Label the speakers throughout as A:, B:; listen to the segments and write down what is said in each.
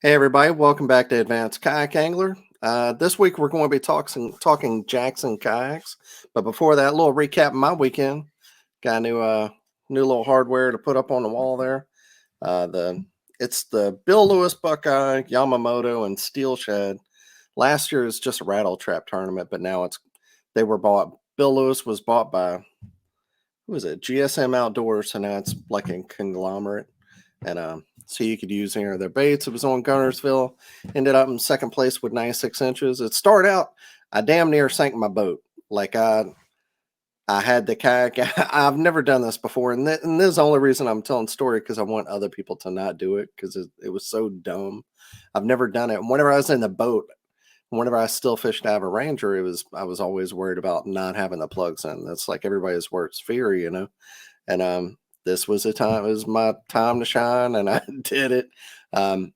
A: Hey everybody, welcome back to Advanced Kayak Angler. This week we're going to be talking Jackson kayaks, but before that, a little recap of my weekend. Got new little hardware to put up on the wall there. It's the Bill Lewis Buckeye, Yamamoto, and Steel Shed. Last year is just a rattle trap tournament, but now they were bought. Bill Lewis was bought by who is it? GSM Outdoors, so now it's like a conglomerate. And so you could use any of their baits. It was on Gunnersville. Ended up in second place with 96 inches. It started out, I damn near sank my boat. Like I had the kayak. I've never done this before, and this is the only reason I'm telling the story, because I want other people to not do it, because it was so dumb. I've never done it. And whenever I was in the boat, whenever I still fished to have a Ranger, I was always worried about not having the plugs in. That's like everybody's worst fear, you know. And this was it was my time to shine, and I did it. I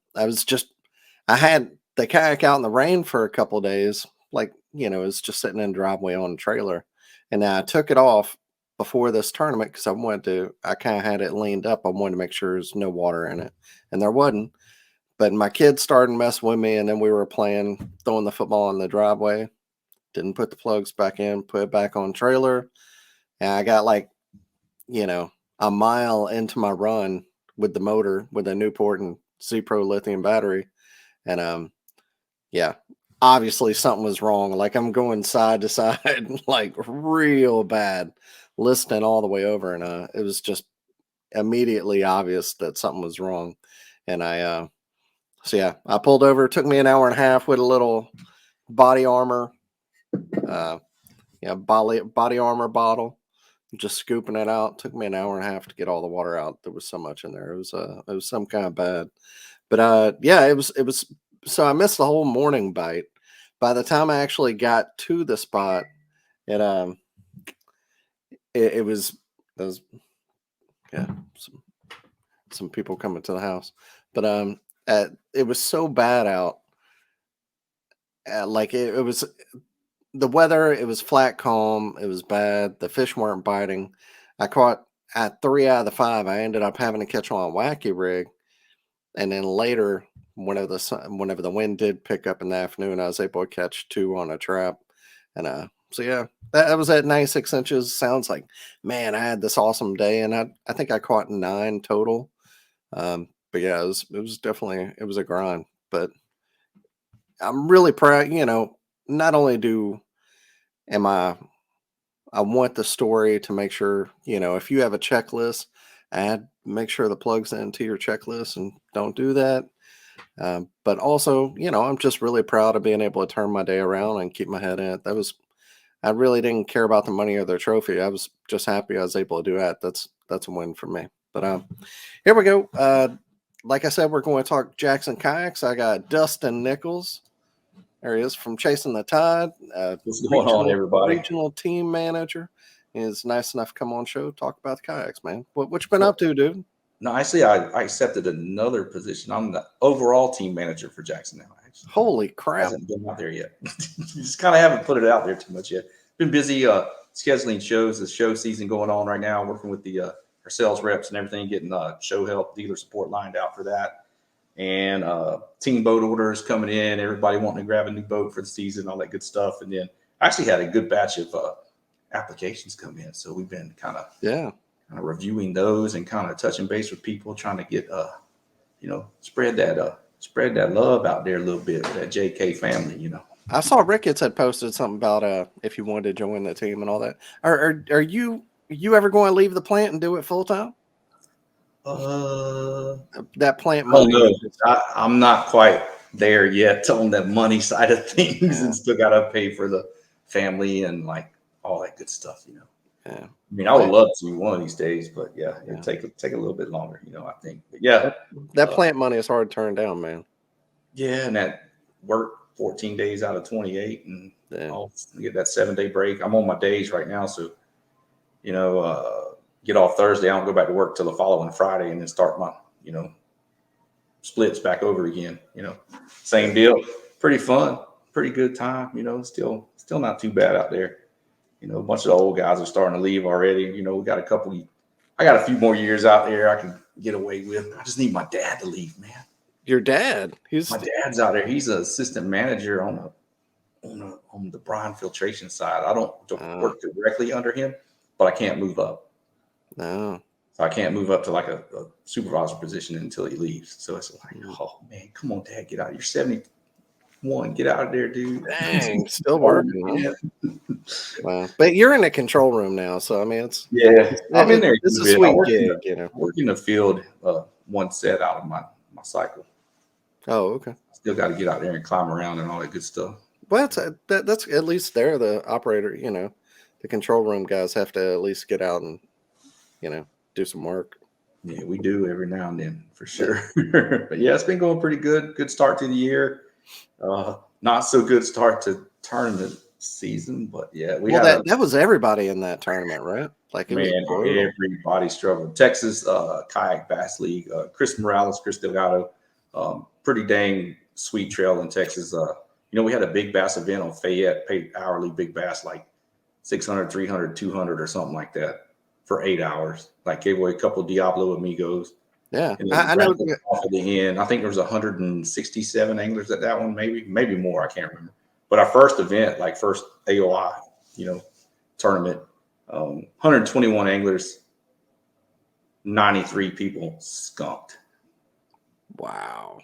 A: had the kayak out in the rain for a couple of days, like, you know, it's just sitting in the driveway on the trailer. And I took it off before this tournament because I kind of had it leaned up. I wanted to make sure there's no water in it, and there wasn't. But my kids started messing with me, and then we were throwing the football in the driveway. Didn't put the plugs back in, put it back on trailer. And I got like, you know, a mile into my run with the motor, with a Newport and Z Pro lithium battery. And yeah, obviously something was wrong. Like I'm going side to side, like real bad, listening all the way over. And it was just immediately obvious that something was wrong. And so yeah, I pulled over. It took me an hour and a half with a little body armor, body armor bottle, just scooping it out. Took me an hour and a half to get all the water out. There was so much in there. It was some kind of bad. But yeah, it was. So I missed the whole morning bite. By the time I actually got to the spot, it it was yeah, some people coming to the house. But it was so bad out. Like it was the weather. It was flat calm. It was bad. The fish weren't biting. I caught at 3 out of the 5. I ended up having to catch on a wacky rig, and then later, whenever the wind did pick up in the afternoon, I was able to catch 2 on a trap. And so yeah, that was at 96 inches. Sounds like, man, I had this awesome day, and I think I caught 9 total. But yeah, it was definitely, it was a grind. But I'm really proud. You know, not only am I want the story to make sure, you know, if you have a checklist, make sure the plugs into your checklist, and don't do that. But also, you know, I'm just really proud of being able to turn my day around and keep my head in it. I really didn't care about the money or the trophy. I was just happy I was able to do that. That's a win for me. But here we go. Like I said, we're going to talk Jackson Kayaks. I got Dustin Nichols. There he is from Chasing the Tide.
B: What's going on, everybody?
A: Regional team manager. Is nice enough to come on show, talk about the kayaks, man. What you been up to, dude?
B: No, actually, I accepted another position. I'm the overall team manager for Jackson now. Actually.
A: Holy crap!
B: Hasn't been out there yet. Just kind of haven't put it out there too much yet. Been busy scheduling shows. The show season going on right now. Working with our sales reps and everything, getting show help, dealer support lined out for that. And team boat orders coming in, everybody wanting to grab a new boat for the season, all that good stuff. And then I actually had a good batch of applications come in. So we've been kind of reviewing those and kind of touching base with people, trying to get, spread that love out there a little bit with that JK family, you know.
A: I saw Ricketts had posted something about if you wanted to join the team and all that. Are you ever going to leave the plant and do it full time? That plant money.
B: I'm not quite there yet on that money side of things, and still got to pay for the family and like all that good stuff, you know.
A: Yeah.
B: I mean, I would love to one of these days, but it'll take a little bit longer, you know, I think. But yeah.
A: That plant money is hard to turn down, man.
B: Yeah, and that work 14 days out of 28, and I'll get that 7-day break. I'm on my days right now, so you know, get off Thursday. I don't go back to work till the following Friday, and then start my, you know, splits back over again. You know, same deal. Pretty fun, pretty good time. You know, still not too bad out there. You know, a bunch of the old guys are starting to leave already. You know, I got a few more years out there I can get away with. I just need my dad to leave, man.
A: Your dad?
B: My dad's out there. He's an assistant manager on the brine filtration side. I don't
A: Oh,
B: work directly under him, but I can't move up.
A: no.
B: So I can't move up to like a supervisor position until he leaves. So it's like,
A: Mm.
B: oh man, come on, Dad, get out. You're 71. Get out of there, dude.
A: Dang, still
B: Old
A: working, huh?
B: man.
A: Wow. But you're in the control room now, so I mean,
B: Yeah, I'm in there a
A: it's
B: good
A: a
B: bit.
A: sweet gig, you know.
B: I work in the field one set out of my cycle.
A: Oh, okay.
B: Still got to get out there and climb around and all that good stuff.
A: Well, that's at least they're the operator, you know. The control room guys have to at least get out and, you know, do some work.
B: Yeah, we do every now and then for
A: Yeah.
B: sure. But yeah, it's been going pretty good. Good start to the year. Not so good start to tournament season, but yeah, we
A: Well,
B: had a
A: that was everybody in that tournament, right? Like it was
B: man.
A: brutal.
B: Everybody struggled. Texas Kayak Bass League. Chris Morales, Chris Delgado. Pretty dang sweet trail in Texas. We had a big bass event on Fayette, paid hourly big bass like 600, 300, 200 or something like that for 8 hours. Like gave away a couple of Diablo Amigos.
A: Yeah,
B: And then
A: I know.
B: raffled off at the end. I think there was 167 anglers at that one, maybe more. I can't remember. But our first event, like first AOI, tournament, 121 anglers, 93 people skunked.
A: Wow.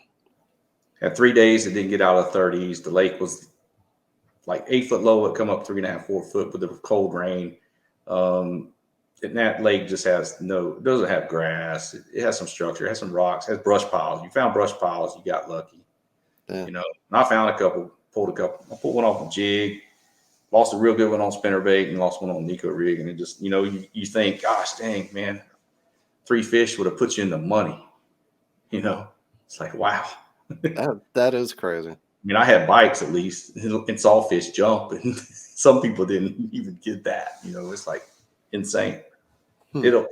B: Had 3 days, it didn't get out of 30s. The lake was like 8 foot low. It come up 3.5, 4 foot with the cold rain. And that lake just doesn't have grass. It has some structure, it has some rocks, it has brush piles. You found brush piles, you got lucky.
A: Yeah.
B: And I found a couple, pulled a couple. I pulled one off a jig, lost a real good one on spinnerbait, and lost one on Nico rig. And it just, you think, gosh, dang, man, 3 fish would have put you in the money. It's like, wow.
A: That is crazy.
B: I mean, I had bites at least, and saw fish jump, and some people didn't even get that. It's like insane.
A: Hmm.
B: It'll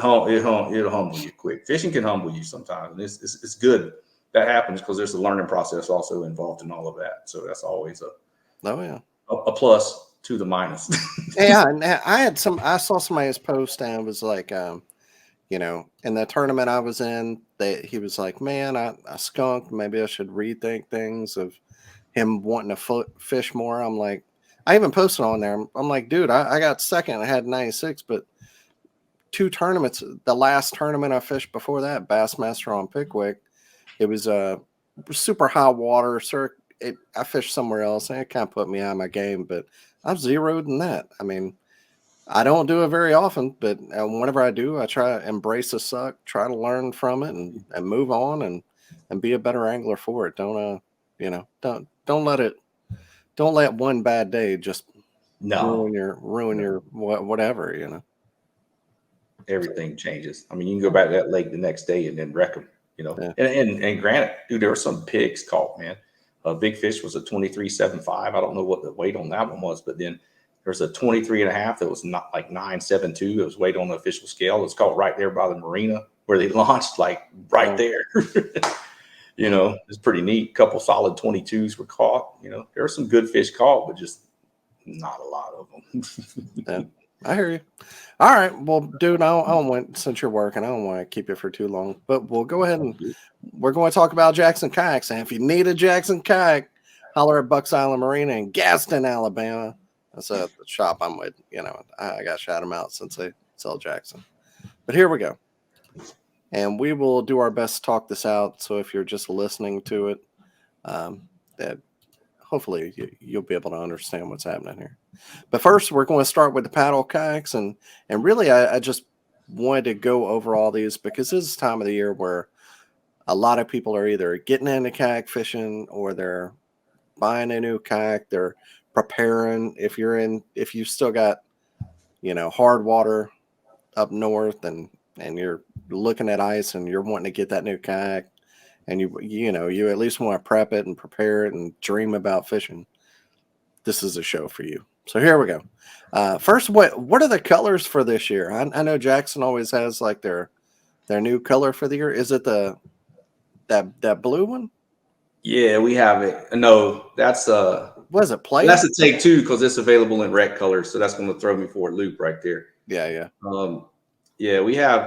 B: humble you quick. Fishing can humble you sometimes, and it's good that happens because there's a learning process also involved in all of that. So that's always
A: Oh yeah.
B: a plus to the minus.
A: Yeah, and I saw somebody's post and it was like, in the tournament I was in, he was like, man, I skunked. Maybe I should rethink things of him wanting to fish more. I'm like, I even posted on there. I'm like, dude, I got second. I had 96, but 2 tournaments. The last tournament I fished before that, Bassmaster on Pickwick, it was super high water. Sir, I fished somewhere else, and it kind of put me out of my game. But I've zeroed in that. I mean, I don't do it very often, but whenever I do, I try to embrace the suck, try to learn from it, and move on and be a better angler for it. Don't let one bad day just
B: No,
A: ruin your whatever.
B: everything changes. I mean, you can go back to that lake the next day and then wreck them.
A: Yeah.
B: And granted, dude, there were some pigs caught, man. A big fish was a 23.75. I don't know what the weight on that one was, but then there's a 23.5 that was not like 9.72. It was weight on the official scale. It was caught right there by the marina where they launched, like right there. It's pretty neat. A couple solid 22s were caught. There were some good fish caught, but just not a lot of them.
A: Yeah, I hear you. All right. Well, dude, I don't want, since you're working, I don't want to keep you for too long, but we'll go ahead and we're going to talk about Jackson Kayaks. And if you need a Jackson Kayak, holler at Bucks Island Marina in Gaston, Alabama. That's the shop I'm with. I got to shout them out since they sell Jackson. But here we go. And we will do our best to talk this out. So if you're just listening to it, that hopefully you'll be able to understand what's happening here. But first, we're going to start with the paddle kayaks. And really, I just wanted to go over all these because this is the time of the year where a lot of people are either getting into kayak fishing or they're buying a new kayak. They're preparing. If you've still got, hard water up north and you're looking at ice and you're wanting to get that new kayak and you at least want to prep it and prepare it and dream about fishing, this is a show for you. So here we go. First, what are the colors for this year? I know Jackson always has like their new color for the year. Is it that blue one?
B: Yeah, we have it. No, that's
A: Was it plate?
B: that's a take two because it's available in red colors. So that's going to throw me for a loop right there.
A: Yeah.
B: Yeah, we have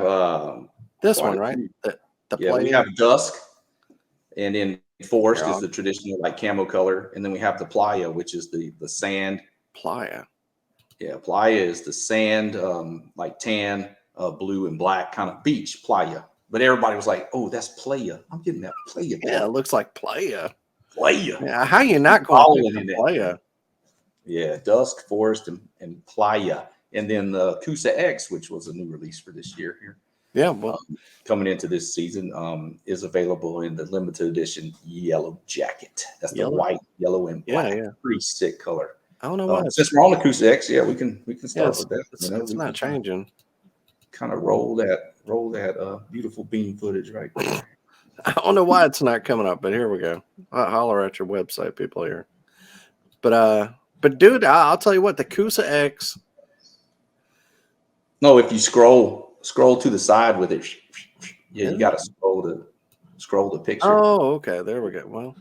A: This
B: quite
A: one,
B: a
A: right?
B: few.
A: The
B: Yeah, we
A: plate.
B: have dusk. And then
A: Here,
B: forest is
A: I'll
B: the traditional like camo color, and then we have the playa, which is the sand.
A: playa.
B: Yeah, playa is the sand, like tan, blue and black kind of beach playa. But everybody was like, "Oh, that's playa." I'm getting that playa
A: Yeah, it
B: thing.
A: looks like playa.
B: Playa.
A: Yeah, how you
B: Keep
A: not going to pick
B: following
A: the
B: in that thing.
A: playa?
B: Yeah, dusk, forest, and playa, and then the Kusa X, which was a new release for this year here,
A: Yeah, well,
B: coming into this season, is available in the limited edition yellow jacket. That's the
A: yellow.
B: white, yellow, and
A: Yeah,
B: black.
A: yeah.
B: Pretty sick color.
A: I don't know why
B: Since we're on the Kusa X, yeah, we can start
A: yes,
B: with that. You know,
A: it's
B: we can
A: not changing.
B: kind of roll that beautiful beam footage right there.
A: I don't know why it's not coming up, but here we go. Holler at your website, people here. But dude, I'll tell you what, the Kusa X.
B: No, if you scroll to the side with it, yeah, you
A: Is
B: got
A: it?
B: to scroll the picture.
A: Oh, okay. There we go. Well,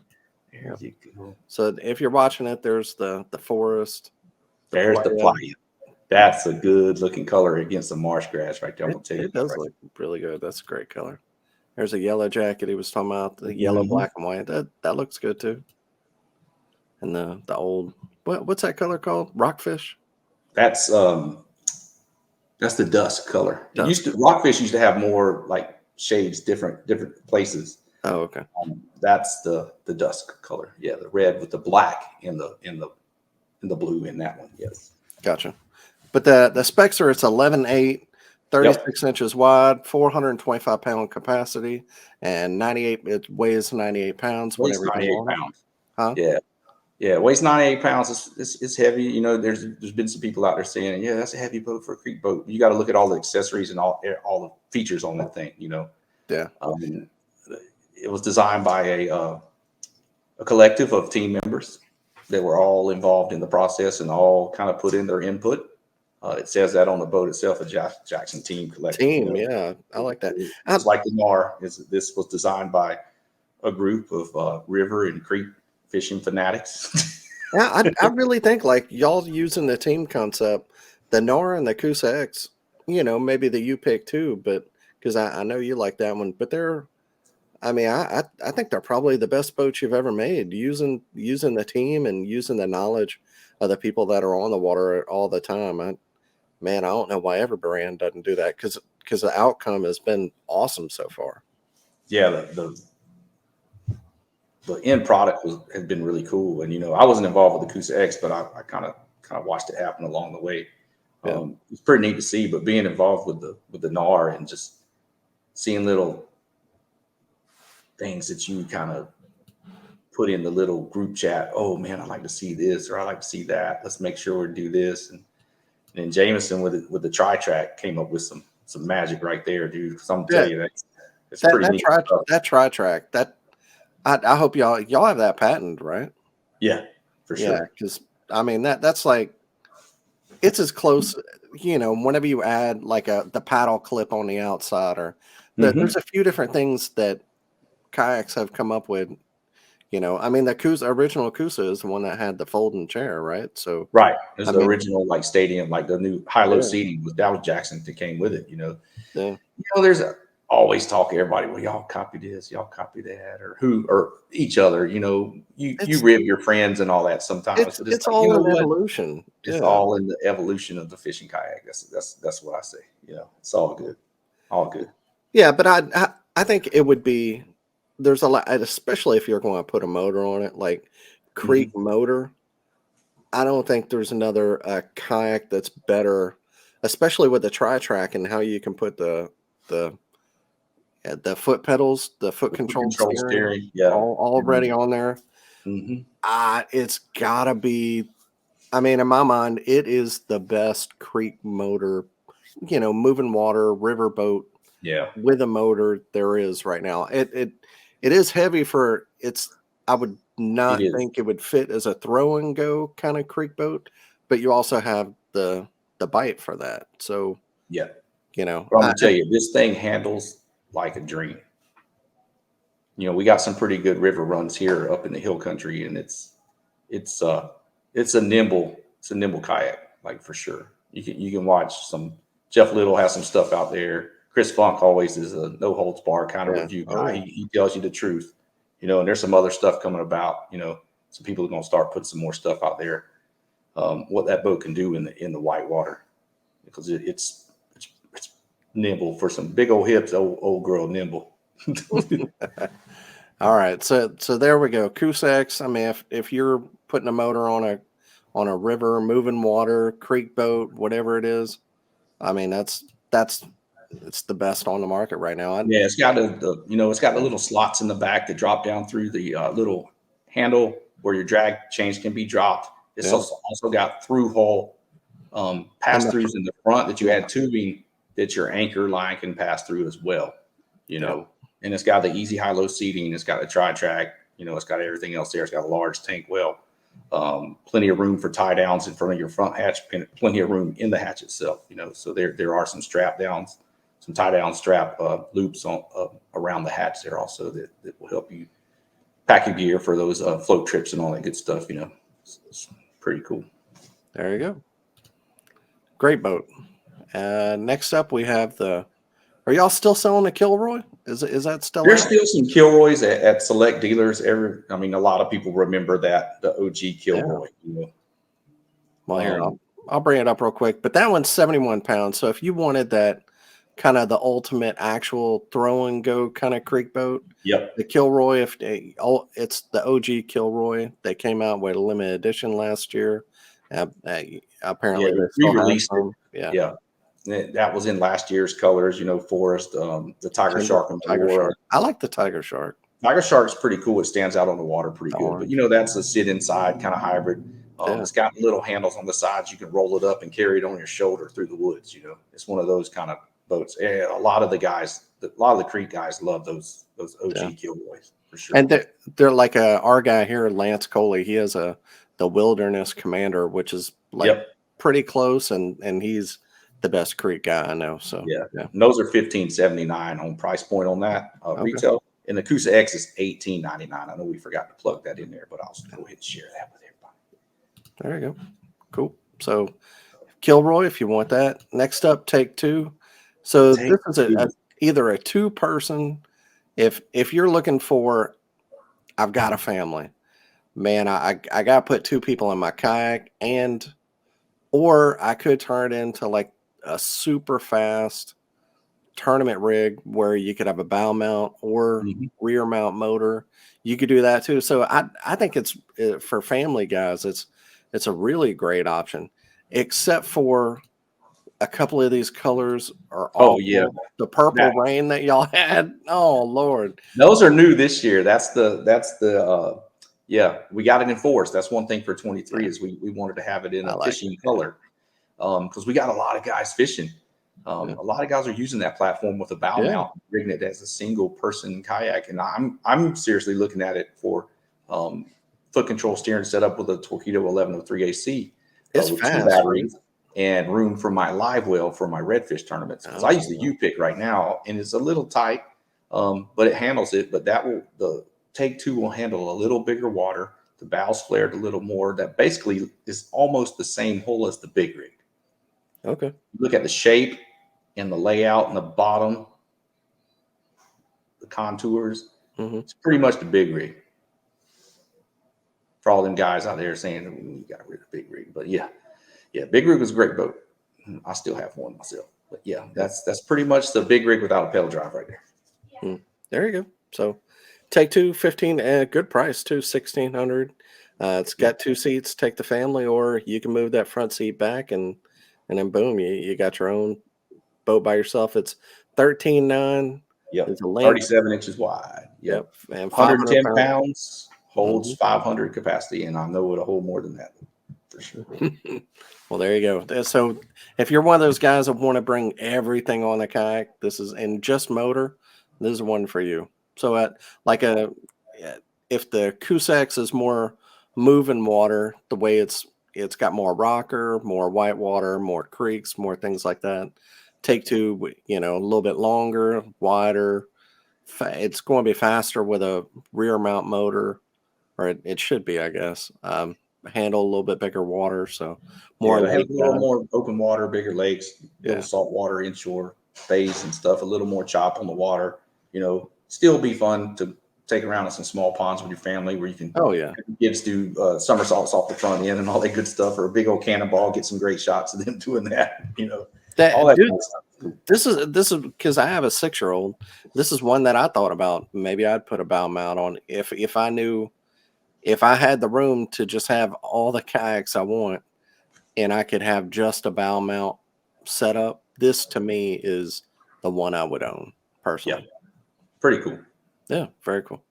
B: There
A: yeah.
B: you go.
A: So if you're watching it, there's the forest, the
B: There's the
A: playa.
B: playa. That's a good looking color against the marsh grass right there. I'm gonna tell you
A: It
B: that
A: does
B: right.
A: look really good. That's a great color. There's a yellow jacket he was talking about, the yellow,
B: Mhm.
A: black, and white. That looks good too. And the old what's that color called? Rockfish?
B: That's that's the dusk color. It used
A: Dusk?
B: to rockfish used to have more like shades, different places.
A: Oh, okay.
B: That's the dusk color. Yeah, the red with the black in the blue in that one. Yes.
A: Gotcha. But the specs are it's 11.8,
B: Yep.
A: 36 inches wide, 425-pound capacity, and 98. It weighs 98 pounds
B: Weighs
A: whenever you go
B: 98
A: on it.
B: pounds.
A: Huh?
B: Yeah. Yeah, weighs 98 pounds. It's heavy. You know, there's been some people out there saying, yeah, that's a heavy boat for a creek boat. You got to look at all the accessories and all the features on that thing. You know,
A: Yeah.
B: um, it was designed by a collective of team members that were all involved in the process and all kind of put in their input. It says that on the boat itself, a Jackson Team Collective. You
A: Team.
B: know,
A: Yeah. I like that.
B: just like the NAR, this was designed by a group of river and creek fishing fanatics.
A: Yeah, I really think like y'all using the team concept, the Nora and the Kusa X, maybe the U pick too, but because I know you like that one, but I mean, I think they're probably the best boats you've ever made using the team and using the knowledge of the people that are on the water all the time. Man, I don't know why every brand doesn't do that because the outcome has been awesome so far.
B: Yeah, the end product has been really cool. And I wasn't involved with the Kusa X, but I kind of watched it happen along the way.
A: Yeah,
B: It's pretty neat to see. But being involved with the NAR and just seeing little things that you kind of put in the little group chat. Oh man, I'd like to see this or I like to see that. Let's make sure we do this. And then Jameson with the tri track came up with some magic right there, dude. Because I'm gonna tell
A: yeah.
B: you that it's
A: That
B: pretty
A: that
B: neat
A: tri
B: stuff.
A: that tri track I hope y'all have that patent, right?
B: Yeah, for
A: Yeah,
B: sure.
A: because I mean that's like it's as close, whenever you add like the paddle clip on the outside or there's
B: Hmm.
A: a few different things that kayaks have come up with. I mean the Kusa original Kusa is the one that had the folding chair, right? So
B: Right. There's
A: I
B: the
A: mean,
B: original like stadium, like the new high-low
A: yeah,
B: seating that was Jackson that came with it.
A: yeah.
B: There's always talk everybody, well, y'all copy this, y'all copy that, or who or each other. You
A: It's
B: rib your friends and all that sometimes,
A: it's
B: but it's
A: it's
B: like, you
A: all
B: know
A: an
B: what?
A: evolution.
B: It's
A: Yeah.
B: all in the evolution of the fishing kayak. That's what I say. It's all good. All good.
A: Yeah, but I think it would be there's a lot, especially if you're going to put a motor on it, like Creek
B: Hmm.
A: motor. I don't think there's another kayak that's better, especially with the tri track and how you can put the the foot pedals, the foot
B: The foot
A: controlled
B: control
A: steering,
B: steering, yeah.
A: all already on there.
B: Hmm.
A: It's gotta be. I mean, in my mind, it is the best creek motor, moving water, river boat
B: Yeah,
A: with a motor there is right now. It is heavy for it's. I would
B: it
A: not
B: is.
A: think it would fit as a throw and go kind of creek boat, but you also have the bite for that. So
B: Yeah.
A: you know,
B: But I'm
A: I,
B: gonna tell you, this thing handles like a dream. We got some pretty good river runs here up in the hill country, and it's uh it's a nimble kayak, like for sure. You can watch some Jeff Little has some stuff out there. Chris Funk always is a no holds bar kind of
A: yeah.
B: review
A: Oh
B: guy.
A: yeah.
B: He tells you the truth. And there's some other stuff coming about. Some people are going to start putting some more stuff out there. What that boat can do in the white water, because it's nimble for some big old hips. Old girl nimble.
A: All right, so there we go. Kayaks. I mean, if you're putting a motor on a river, moving water, creek boat, whatever it is, I mean that's it's the best on the market right now.
B: Yeah, it's got it's got the little slots in the back that drop down through the little handle where your drag chains can be dropped. It's
A: Yeah.
B: also got through hole pass throughs in the front that you add tubing that your anchor line can pass through as well. And it's got the easy high-low seating. It's got a tri-track. It's got everything else there. It's got a large tank well, plenty of room for tie downs in front of your front hatch, plenty of room in the hatch itself. So there are some strap downs, some tie down strap loops on around the hatch there also that will help you pack your gear for those float trips and all that good stuff. It's pretty cool.
A: There you go. Great boat. Next up, we have the. Are y'all still selling the Kilroy? Is that still?
B: There's
A: out?
B: still some Kilroys at select dealers. A lot of people remember the OG Kilroy.
A: Well, here I'll bring it up real quick. But that one's 71 pounds. So if you wanted that kind of the ultimate actual throw and go kind of creek boat,
B: yep,
A: the Kilroy. It's the OG Kilroy. They came out with a limited edition last year. Apparently, they still
B: re-released
A: have
B: it. Yeah. That was in last year's colors, forest, the tiger shark and
A: tiger shark. I like the tiger shark.
B: Tiger shark's pretty cool. It stands out on the water pretty good. But that's a sit inside kind of hybrid. It's got little handles on the sides. You can roll it up and carry it on your shoulder through the woods. It's one of those kind of boats. A lot of the creek guys love those OG Kilroys for sure.
A: And they're like our guy here, Lance Coley. He has the Wilderness Commander, which is pretty close, and he's the best creek guy I know. So
B: yeah. And those are $15.79 on price point on that retail. And the Coosa X is $18.99. I know we forgot to plug that in there, but I'll go ahead and share that with everybody.
A: There you go. Cool. So Kilroy, if you want that. Next up, Take Two. So this is either a two-person. If you're looking for, I've got a family, man. I got to put two people in my kayak, or I could turn it into like a super fast tournament rig where you could have a bow mount or rear mount motor. You could do that too. So I think it's for family guys. It's a really great option, except for a couple of these colors are awful.
B: Oh yeah,
A: the purple rain that y'all had. Oh Lord,
B: those are new this year. That's the we got it enforced. That's one thing for 23 is we wanted to have it in a fishing color because we got a lot of guys fishing. A lot of guys are using that platform with a bow mount, rigging it as a single person kayak, and I'm seriously looking at it for foot control steering setup with a Torpedo 1103 AC.
A: It's
B: with
A: fast,
B: 2 batteries and room for my live well for my redfish tournaments. Because I use the U-pick right now, and it's a little tight, but it handles it. But the Take Two will handle a little bigger water. The bow's flared a little more. That basically is almost the same hole as the big rig.
A: Okay.
B: Look at the shape and the layout and the bottom, the contours. It's pretty much the big rig. For all them guys out there saying we got rid of big rig, but yeah, big rig was a great boat. I still have one myself, but that's pretty much the big rig without a pedal drive right there.
A: There you go. So Take Two, 15, good price too, 1,600. It's got 2 seats. Take the family, or you can move that front seat back, and then boom, you got your own boat by yourself. It's 13.9.
B: Yep, 37 inches wide. Yep, and 110 pounds. Holds 500 capacity, and I know it'll hold more than that for sure.
A: Well, there you go. So if you're one of those guys that want to bring everything on a kayak, this is and just motor, this is one for you. So if the Kayaks is more moving water, the way it's got more rocker, more white water, more creeks, more things like that. Take Two, a little bit longer, wider. It's going to be faster with a rear mount motor. Or it should be, I guess. Handle a little bit bigger water, so more
B: a little more open water, bigger lakes, little salt water inshore bays and stuff. A little more chop on the water. Still be fun to take around in some small ponds with your family where you can
A: Oh yeah.
B: kids do somersaults off the front end and all that good stuff, or a big old cannonball, get some great shots of them doing that. All
A: That
B: that
A: dude,
B: kind of stuff.
A: this is because I have a 6-year-old. This is one that I thought about. Maybe I'd put a bow mount on if I knew if I had the room to just have all the kayaks I want and I could have just a bow mount set up. This to me is the one I would own
B: Yeah,
A: personally.
B: pretty cool.
A: Yeah, very cool.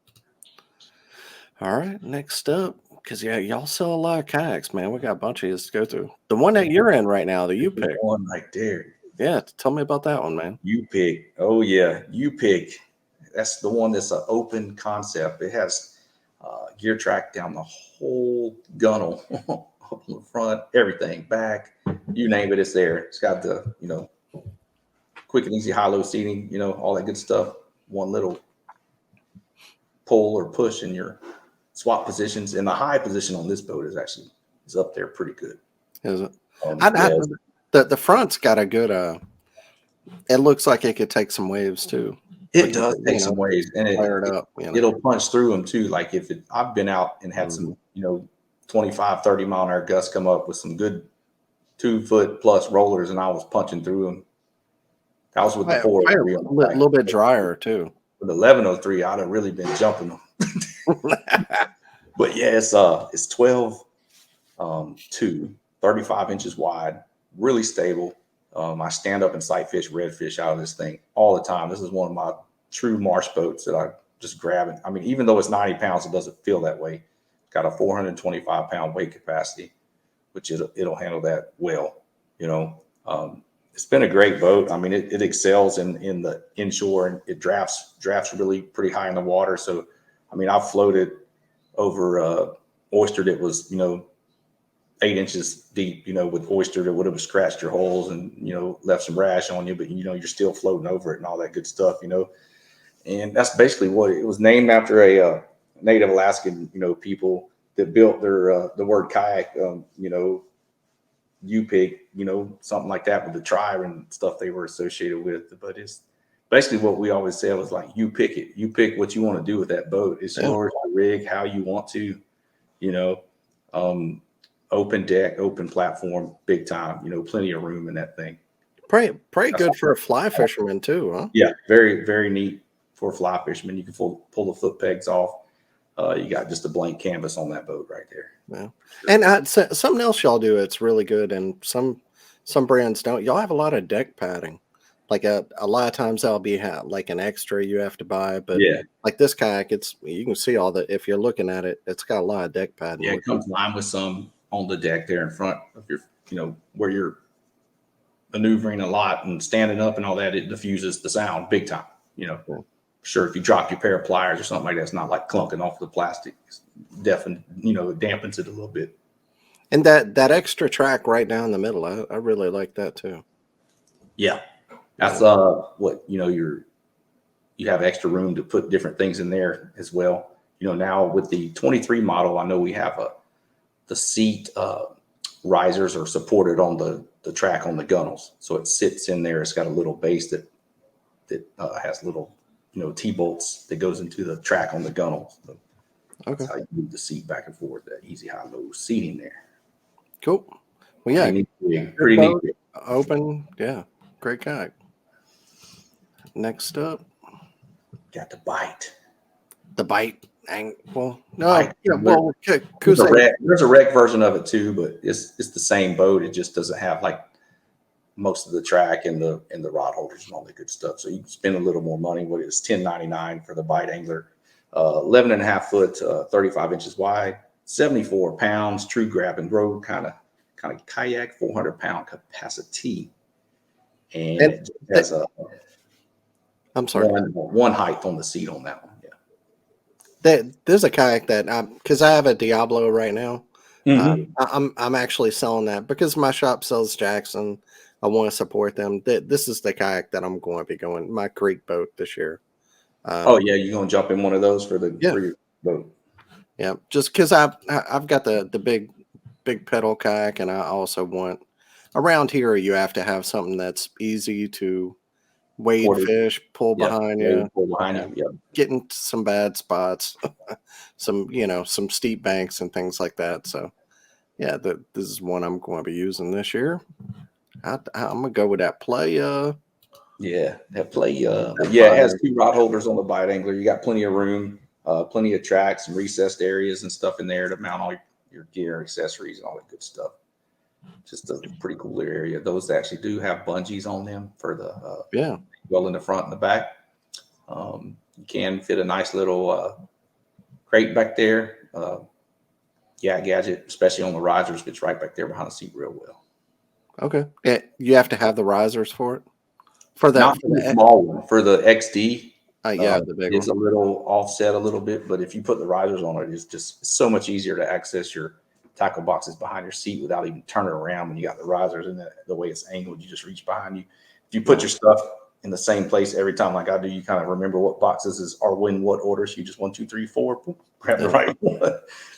A: All right, next up, because yeah, y'all sell a lot of kayaks, man. We got a bunch of these to go through. The one that you're in right now, the U pick.
B: One right there.
A: Yeah, tell me about that one, man.
B: You pick. Oh yeah, you pick. That's the one that's an open concept. It has gear track down the whole gunnel, up on the front, everything, back, you name it, it's there. It's got the quick and easy high-low seating, all that good stuff. One little pull or push in your swap positions, and the high position on this boat is up there pretty good.
A: Is it?
B: Yeah,
A: The front's got a good. It looks like it could take some waves too.
B: it does take some waves, and
A: Flare it up.
B: it'll punch through them too. Like I've been out and had some 25, 30 mile an hour gusts come up with some good 2-foot plus rollers, and I was punching through them. That was with the 403
A: a little bit drier too.
B: With 1103, I'd have really been jumping them. But yeah, it's 12 2, 35 inches wide, really stable. I stand up and sight fish redfish out of this thing all the time. This is one of my true marsh boats that I just grab it. I mean, even though it's 90 pounds, it doesn't feel that way. It's got a 425 pound weight capacity, which it'll handle that well. It's been a great boat. I mean, it excels in the inshore, and it drafts really pretty high in the water. So, I mean, I've floated over oyster that was 8 inches deep, with oyster that would have scratched your holes and left some rash on you, but you're still floating over it and all that good stuff. And that's basically what it was named after a Native Alaskan people that built their the word kayak. U-pig, something like that with the tribe and stuff they were associated with. But it's basically what we always said was like, you pick it. You pick what you want to do with that boat. It's yours to rig how you want to, open deck, open platform, big time, plenty of room in that thing.
A: Pretty good for a fly fisherman too, huh?
B: Yeah, very, very neat for a fly fisherman. You can pull the foot pegs off. You got just a blank canvas on that boat right there.
A: Yeah, and something else y'all do. It's really good, and some brands don't. Y'all have a lot of deck padding. Like a lot of times that'll be like an extra you have to buy, but like this kayak, you can see all the. If you're looking at it, it's got a lot of deck padding.
B: Yeah, it comes lined with some on the deck there in front of your, where you're maneuvering a lot and standing up and all that. It diffuses the sound big time. Sure, if you drop your pair of pliers or something like that, it's not like clunking off the plastic. It's definitely, it dampens it a little bit.
A: And that extra track right down the middle, I really like that too.
B: Yeah, that's what you have extra room to put different things in there as well. Now with the 23 model, I know we have the seat risers are supported on the track on the gunnels, so it sits in there. It's got a little base that has little T-bolts that goes into the track on the gunnel. So that's how you move the seat back and forth. That easy high-low seating there.
A: Cool. Well, yeah,
B: pretty neat.
A: Open, yeah, great kayak. Next up,
B: got the bite.
A: The bite. Well, no,
B: bite.
A: Well,
B: there's a wreck version of it too, but it's the same boat. It just doesn't have like most of the track and the rod holders and all that good stuff. So you can spend a little more money. What is $10.99 for the Bite Angler, 11.5 foot, 35 inches wide, 74 pounds, true grab and grow kind of kayak, 400 pound capacity, and it has
A: I'm sorry,
B: one height on the seat on that one. Yeah,
A: there's a kayak that because I have a Diablo right now. I'm actually selling that because my shop sells Jackson. I want to support them. This is the kayak that I'm going to be going, my creek boat this year.
B: You're going to jump in one of those for your boat.
A: Yeah, just because I've got the big pedal kayak, and I also want around here you have to have something that's easy to wade
B: 40,
A: fish, pull
B: yeah,
A: behind
B: wave
A: you,
B: pull behind
A: yeah,
B: you. Yeah.
A: get into some bad spots, some steep banks and things like that. So yeah, this is one I'm going to be using this year. I'm gonna go with that playa.
B: Yeah, that play.
A: That
B: But yeah, it
A: playa.
B: has two rod holders on the bite angler. You got plenty of room, plenty of tracks and recessed areas and stuff in there to mount all your gear, accessories, and all that good stuff. Just a pretty cool area. Those actually do have bungees on them for the
A: Yeah.
B: well in the front and the back. You can fit a nice little crate back there. Yeah, gadget, especially on the risers, fits right back there behind the seat real well.
A: Okay. You have to have the risers for it for the
B: Not for the small one. For the XD,
A: yeah, the big
B: it's
A: one.
B: a little offset a little bit, but if you put the risers on it, it's just so much easier to access your tackle boxes behind your seat without even turning around when you got the risers and the way it's angled. You just reach behind you. If you put
A: Yeah.
B: your stuff in the same place every time, like I do, you kind of remember what boxes are in what order. So you just 1, 2, 3, 4, boom, grab the
A: Yeah.
B: right one.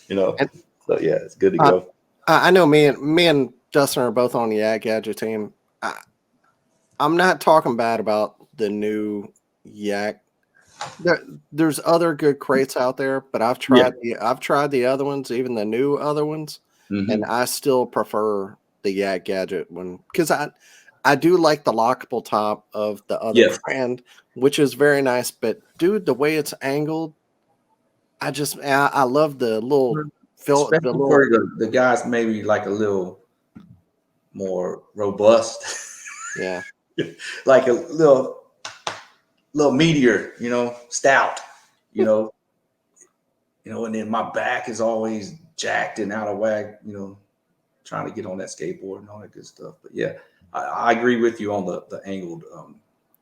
B: You know,
A: And
B: so yeah, it's good to
A: uh,
B: go.
A: I know me and Dustin are both on the Yak Gadget team. I'm not talking bad about the new Yak. There, there's other good crates out there, but
B: Yeah.
A: I've tried the other ones, even the new other ones, and
B: Hmm.
A: I still prefer the Yak Gadget one because I do like the lockable top of the other
B: Yes.
A: brand, which is very nice. But dude, the way it's angled, I love the little the
B: Especially
A: little
B: for the guys maybe like a little more robust,
A: yeah.
B: like a little meteor, stout, you know, and then my back is always jacked and out of whack, trying to get on that skateboard and all that good stuff. But yeah, I agree with you on the angled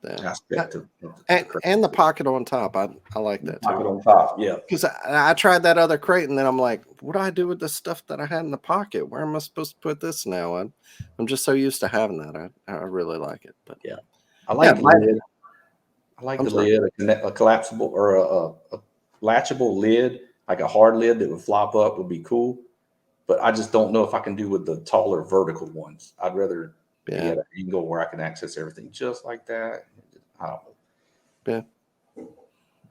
A: Yeah.
B: aspect of the
A: And the
B: crate.
A: pocket on top. I like that too.
B: Pocket on top, yeah.
A: Because I tried that other crate and then I'm like, what do I do with the stuff that I had in the pocket? Where am I supposed to put this now? I'm just so used to having that. I really like it. But
B: Yeah. I
A: yeah,
B: like the lid. I like
A: I'm
B: the
A: sorry.
B: lid, a collapsible or a latchable lid, like a hard lid that would flop up would be cool. But I just don't know if I can do with the taller vertical ones. I'd rather be
A: Yeah.
B: at an angle where I can access everything just like that. I don't know.
A: Yeah.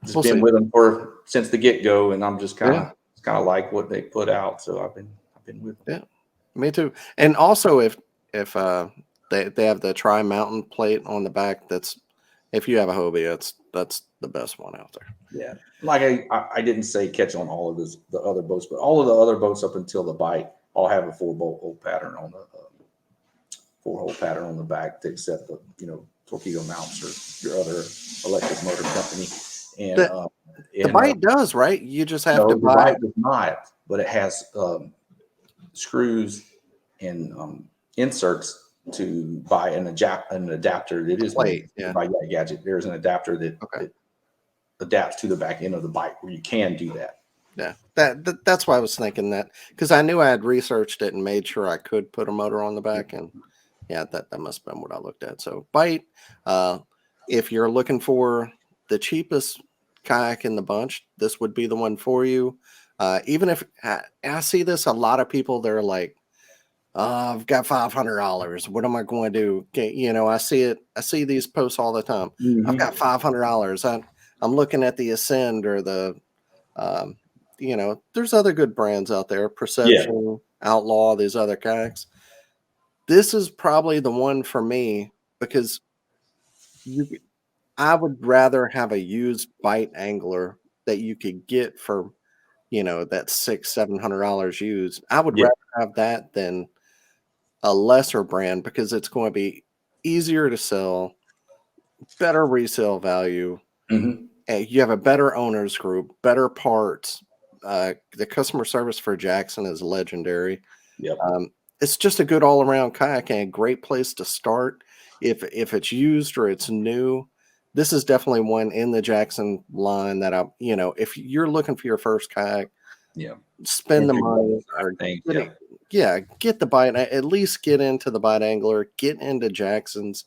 B: Just
A: We'll
B: been
A: see.
B: with them for since the get go, and I'm just
A: Yeah.
B: kind of like what they put out. So I've been with them.
A: Yeah. Me too. And also if they have the tri mountain plate on the back, that's if you have a Hobie, that's the best one out there.
B: Yeah, like I didn't say catch on all of the other boats, but all of the other boats up until the bite all have a four-hole pattern on the 4-hole pattern on the back to accept the torpedo mounts or your other electric motor company. And
A: The the bite does, right? You just have to
B: no, the
A: buy
B: bite does not, but it has screws and inserts to buy an adapter that is made
A: plate. Yeah.
B: by that gadget. There's an adapter
A: Okay.
B: that adapts to the back end of the bike where you can do that.
A: Yeah, that's why I was thinking that because I knew I had researched it and made sure I could put a motor on the back, and yeah, that must have been what I looked at. So, bite, uh, if you're looking for the cheapest kayak in the bunch, this would be the one for you. Even if I see this, a lot of people they're like, I've got $500. What am I going to do? Okay, I see it. I see these posts all the time. I've
B: Mm-hmm.
A: got $500. I'm looking at the Ascend or the um, there's other good brands out there,
B: Yeah.
A: Perception, Outlaw, these other kayaks. This is probably the one for me because you, I would rather have a used bite angler that you could get for, that $600-700 used. I would
B: Yeah.
A: rather have that than a lesser brand because it's going to be easier to sell, better resale value,
B: Mm-hmm.
A: and you have a better owners group, better parts. The customer service for Jackson is legendary.
B: Yep.
A: Um, it's just a good all around kayak and a great place to start. If it's used or it's new, this is definitely one in the Jackson line that if you're looking for your first kayak,
B: Yeah.
A: spend the
B: Entry level
A: money
B: type
A: or
B: thing.
A: get
B: Yeah.
A: it. Yeah, get the bite. At least get into the bite angler, get into Jackson's,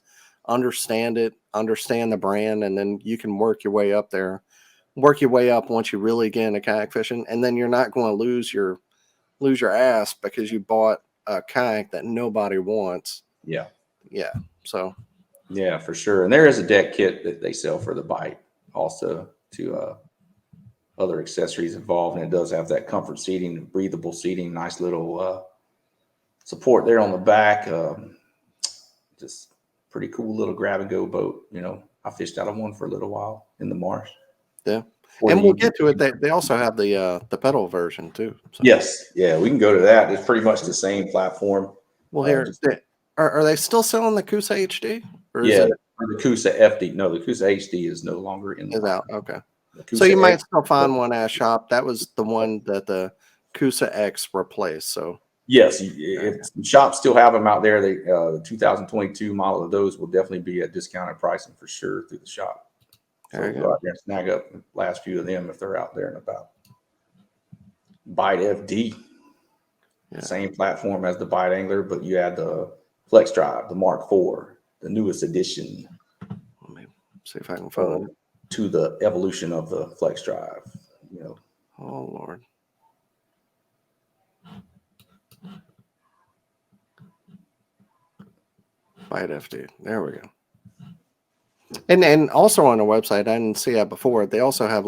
A: understand it, understand the brand, and then you can work your way up there. Work your way up once you really get into kayak fishing, and then you're not going to lose your ass because you bought a kayak that nobody wants.
B: Yeah.
A: Yeah. So
B: Yeah, for sure. And there is a deck kit that they sell for the bike also to other accessories involved. And it does have that comfort seating, breathable seating, nice little support there on the back. Just pretty cool little grab and go boat. I fished out of one for a little while in the marsh.
A: Yeah.
B: For
A: And
B: the
A: we'll get to it. They also have the pedal version too. So.
B: Yes, yeah, we can go to that. It's pretty much the same platform.
A: Well, here,
B: Just
A: are they still selling the Kusa HD, or is
B: yeah,
A: it
B: the Kusa FD. No, the Kusa HD is no longer in the
A: is out?
B: line.
A: Okay.
B: The
A: So
B: Kusa
A: you might
B: X.
A: still find one at a shop. That was the one that the Kusa X replaced. So
B: Yes,
A: okay.
B: if shops still have them out there, the 2022 model of those will definitely be at discounted pricing for sure through the shop.
A: There
B: So
A: you
B: go
A: go.
B: out there and snag up the last few of them if they're out there and about. Byte FD,
A: Yeah.
B: same platform as the Byte Angler, but you add the Flex Drive, the Mark IV, the newest edition
A: Let me see if I can find it.
B: to the evolution of the Flex Drive.
A: Oh Lord. Byte FD. There we go. And also on the website, I didn't see that before. They also have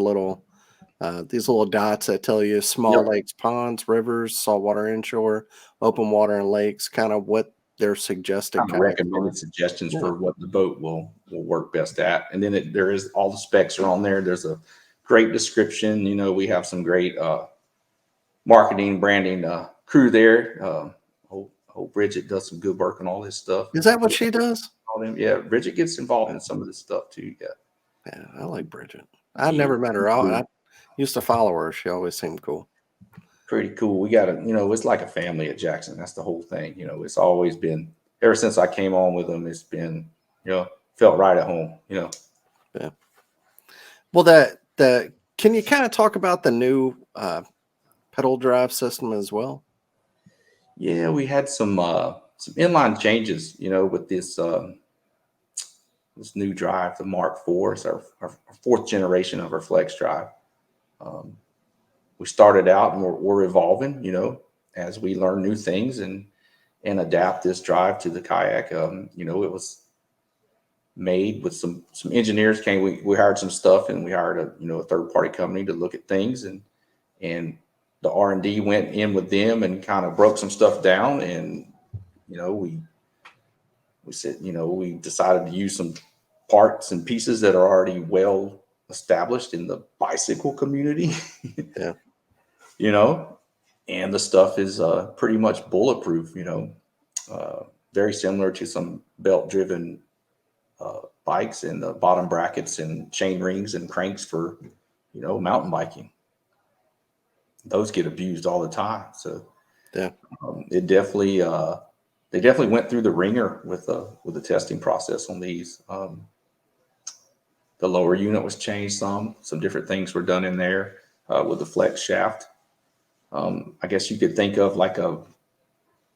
A: these little dots that tell you small
B: Yep.
A: lakes, ponds, rivers, saltwater inshore, open water, and lakes. Kind of what they're suggested
B: Kind of
A: kayaks are.
B: recommended suggestions
A: Yeah.
B: for what the boat will work best at. And then there is all the specs are on there. There's a great description. We have some great marketing, branding crew there. Bridget does some good work on all this stuff.
A: Is that what she does?
B: Yeah, Bridget gets involved in some of this stuff too. Yeah,
A: Yeah, I like Bridget. I've never met her. I used to follow her. She always seemed cool.
B: pretty cool. We got it's like a family at Jackson. That's the whole thing. It's always been ever since I came on with them. It's been felt right at home.
A: Yeah. Well, the can you kind of talk about the new pedal drive system as well?
B: Yeah, we had some inline changes. With this new drive, the Mark IV. It's our fourth generation of our Flex drive. We started out and we're evolving, as we learn new things and adapt this drive to the kayak. It was made with some engineers came. We hired some stuff and we hired a third party company to look at things and the R&D went in with them and kind of broke some stuff down and we said we decided to use some parts and pieces that are already well established in the bicycle community.
A: Yeah.
B: And the stuff is pretty much bulletproof, very similar to some belt driven bikes and the bottom brackets and chain rings and cranks for, mountain biking. Those get abused all the time. So
A: Yeah.
B: it definitely, they definitely went through the ringer with the testing process on these. The lower unit was changed some different things were done in there with the flex shaft. I guess you could think of like a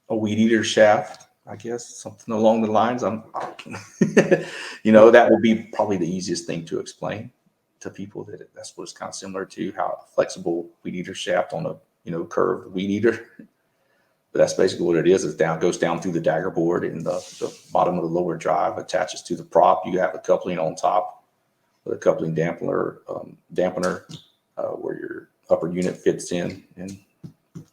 B: weed eater shaft, I guess, something along the lines. That would be probably the easiest thing to explain to people that's what it's kind of similar to how a flexible weed eater shaft on a curved weed eater. But that's basically what it is. It goes down through the dagger board and the bottom of the lower drive attaches to the prop. You have a coupling on top with a coupling dampener where your upper unit fits in and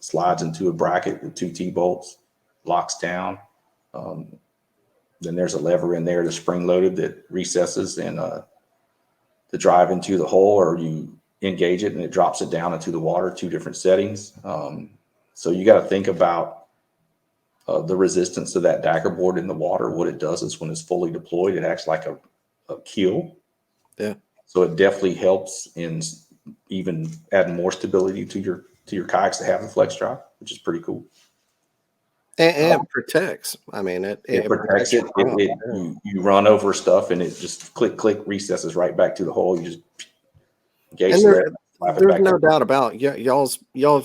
B: slides into a bracket with two T-bolts, locks down. Then there's a lever in there that's spring loaded that recesses and the drive into the hole, or you engage it and it drops it down into the water, two different settings. So you got to think about the resistance of that dagger board in the water. What it does is when it's fully deployed, it acts like a keel.
A: Yeah.
B: So it definitely helps in even adding more stability to your kayaks to have the flex drive, which is pretty cool.
A: And it protects. I mean, it
B: protects it. You run over stuff and it just click recesses right back to the hole. You just engage
A: and there's no
B: down.
A: doubt about y'all's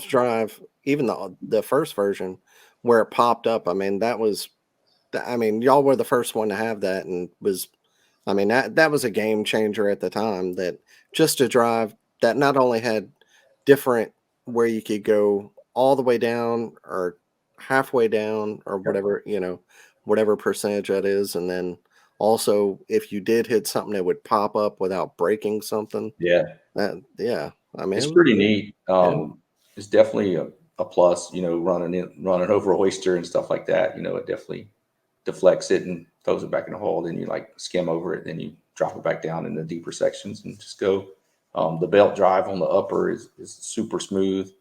A: drive, even the first version where it popped up. I mean, y'all were the first one to have that, and that was a game changer at the time. That just a drive that not only had different where you could go all the way down or halfway down or whatever, whatever percentage that is, and then Also, if you did hit something, it would pop up without breaking something.
B: Yeah,
A: Yeah, I mean, it
B: it's
A: was
B: pretty neat.
A: yeah,
B: It's definitely a plus, running over a oyster and stuff like that. It definitely deflects it and throws it back in the hole. Then you like skim over it, then you drop it back down in the deeper sections and just go. The belt drive on the upper is super smooth.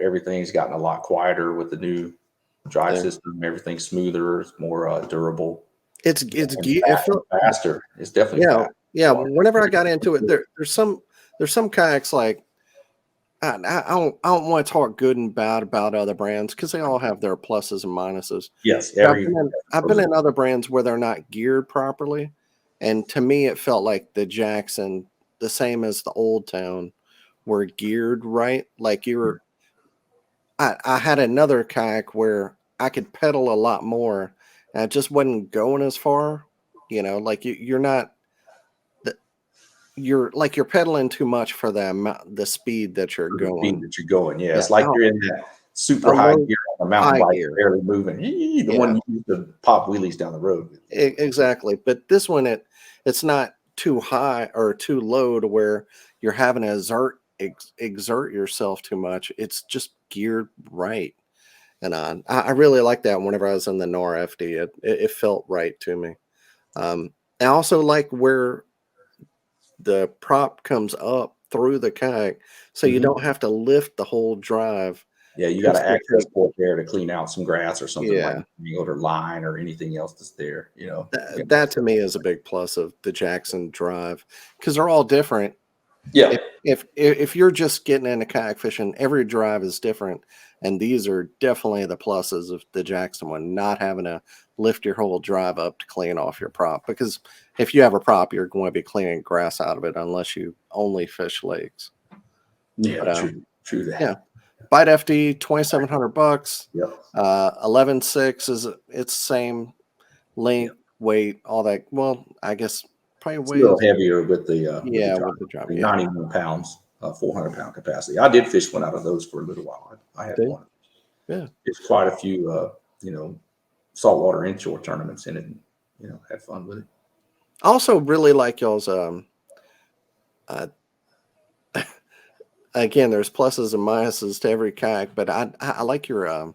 B: Everything's gotten a lot quieter with the new drive
A: yeah.
B: system. Everything's smoother, it's more durable, and
A: It felt
B: faster. It's definitely
A: yeah,
B: fast.
A: yeah. Whenever I got into it, there's some kayaks like I don't want to talk good and bad about other brands because they all have their pluses and minuses.
B: Yes,
A: But
B: every
A: I've been in other brands where they're not geared properly, and to me, it felt like the Jackson, the same as the Old Town, were geared right. Like I had another kayak where I could pedal a lot more, and I just wasn't going as far. Like you're not the you're pedaling too much for the speed that you're
B: for the speed
A: going.
B: that you're going. Yeah,
A: Yeah,
B: it's like you're in that super
A: a
B: high
A: low
B: gear on a mountain
A: high
B: bike,
A: gear.
B: barely moving. The
A: Yeah,
B: one you use to pop wheelies down the road with.
A: exactly. But this one, it's not too high or too low to where you're having to exert yourself too much. It's just geared right. And I really like that whenever I was in the NOR FD. It felt right to me. I also like where the prop comes up through the kayak, so you
B: Mhm.
A: don't have to lift the whole drive
B: Yeah, you got
A: just
B: an
A: to
B: access
A: take.
B: port there to clean out some grass or something like
A: Yeah,
B: field or line or anything else that's there.
A: that to me is a big plus of the Jackson drive because they're all different.
B: Yeah,
A: If you're just getting into kayak fishing, every drive is different, and these are definitely the pluses of the Jackson one. Not having to lift your whole drive up to clean off your prop, because if you have a prop, you're going to be cleaning grass out of it unless you only fish lakes.
B: yeah,
A: But
B: true
A: yeah,
B: that.
A: Bite FD $2,700.
B: Yep.
A: 11.6 is it's same length,
B: Yep.
A: weight, all that. Well, I guess probably
B: It's a little
A: weighs,
B: heavier with the
A: yeah,
B: drive.
A: with the drop. Yeah,
B: 91 pounds, 400-pound capacity. I did fish one out of those for a little while. I had
A: see,
B: one.
A: yeah.
B: It's quite a few, saltwater inshore tournaments in it. And, had fun with it.
A: I also really like y'all's uh again, there's pluses and minuses to every kayak, but I like your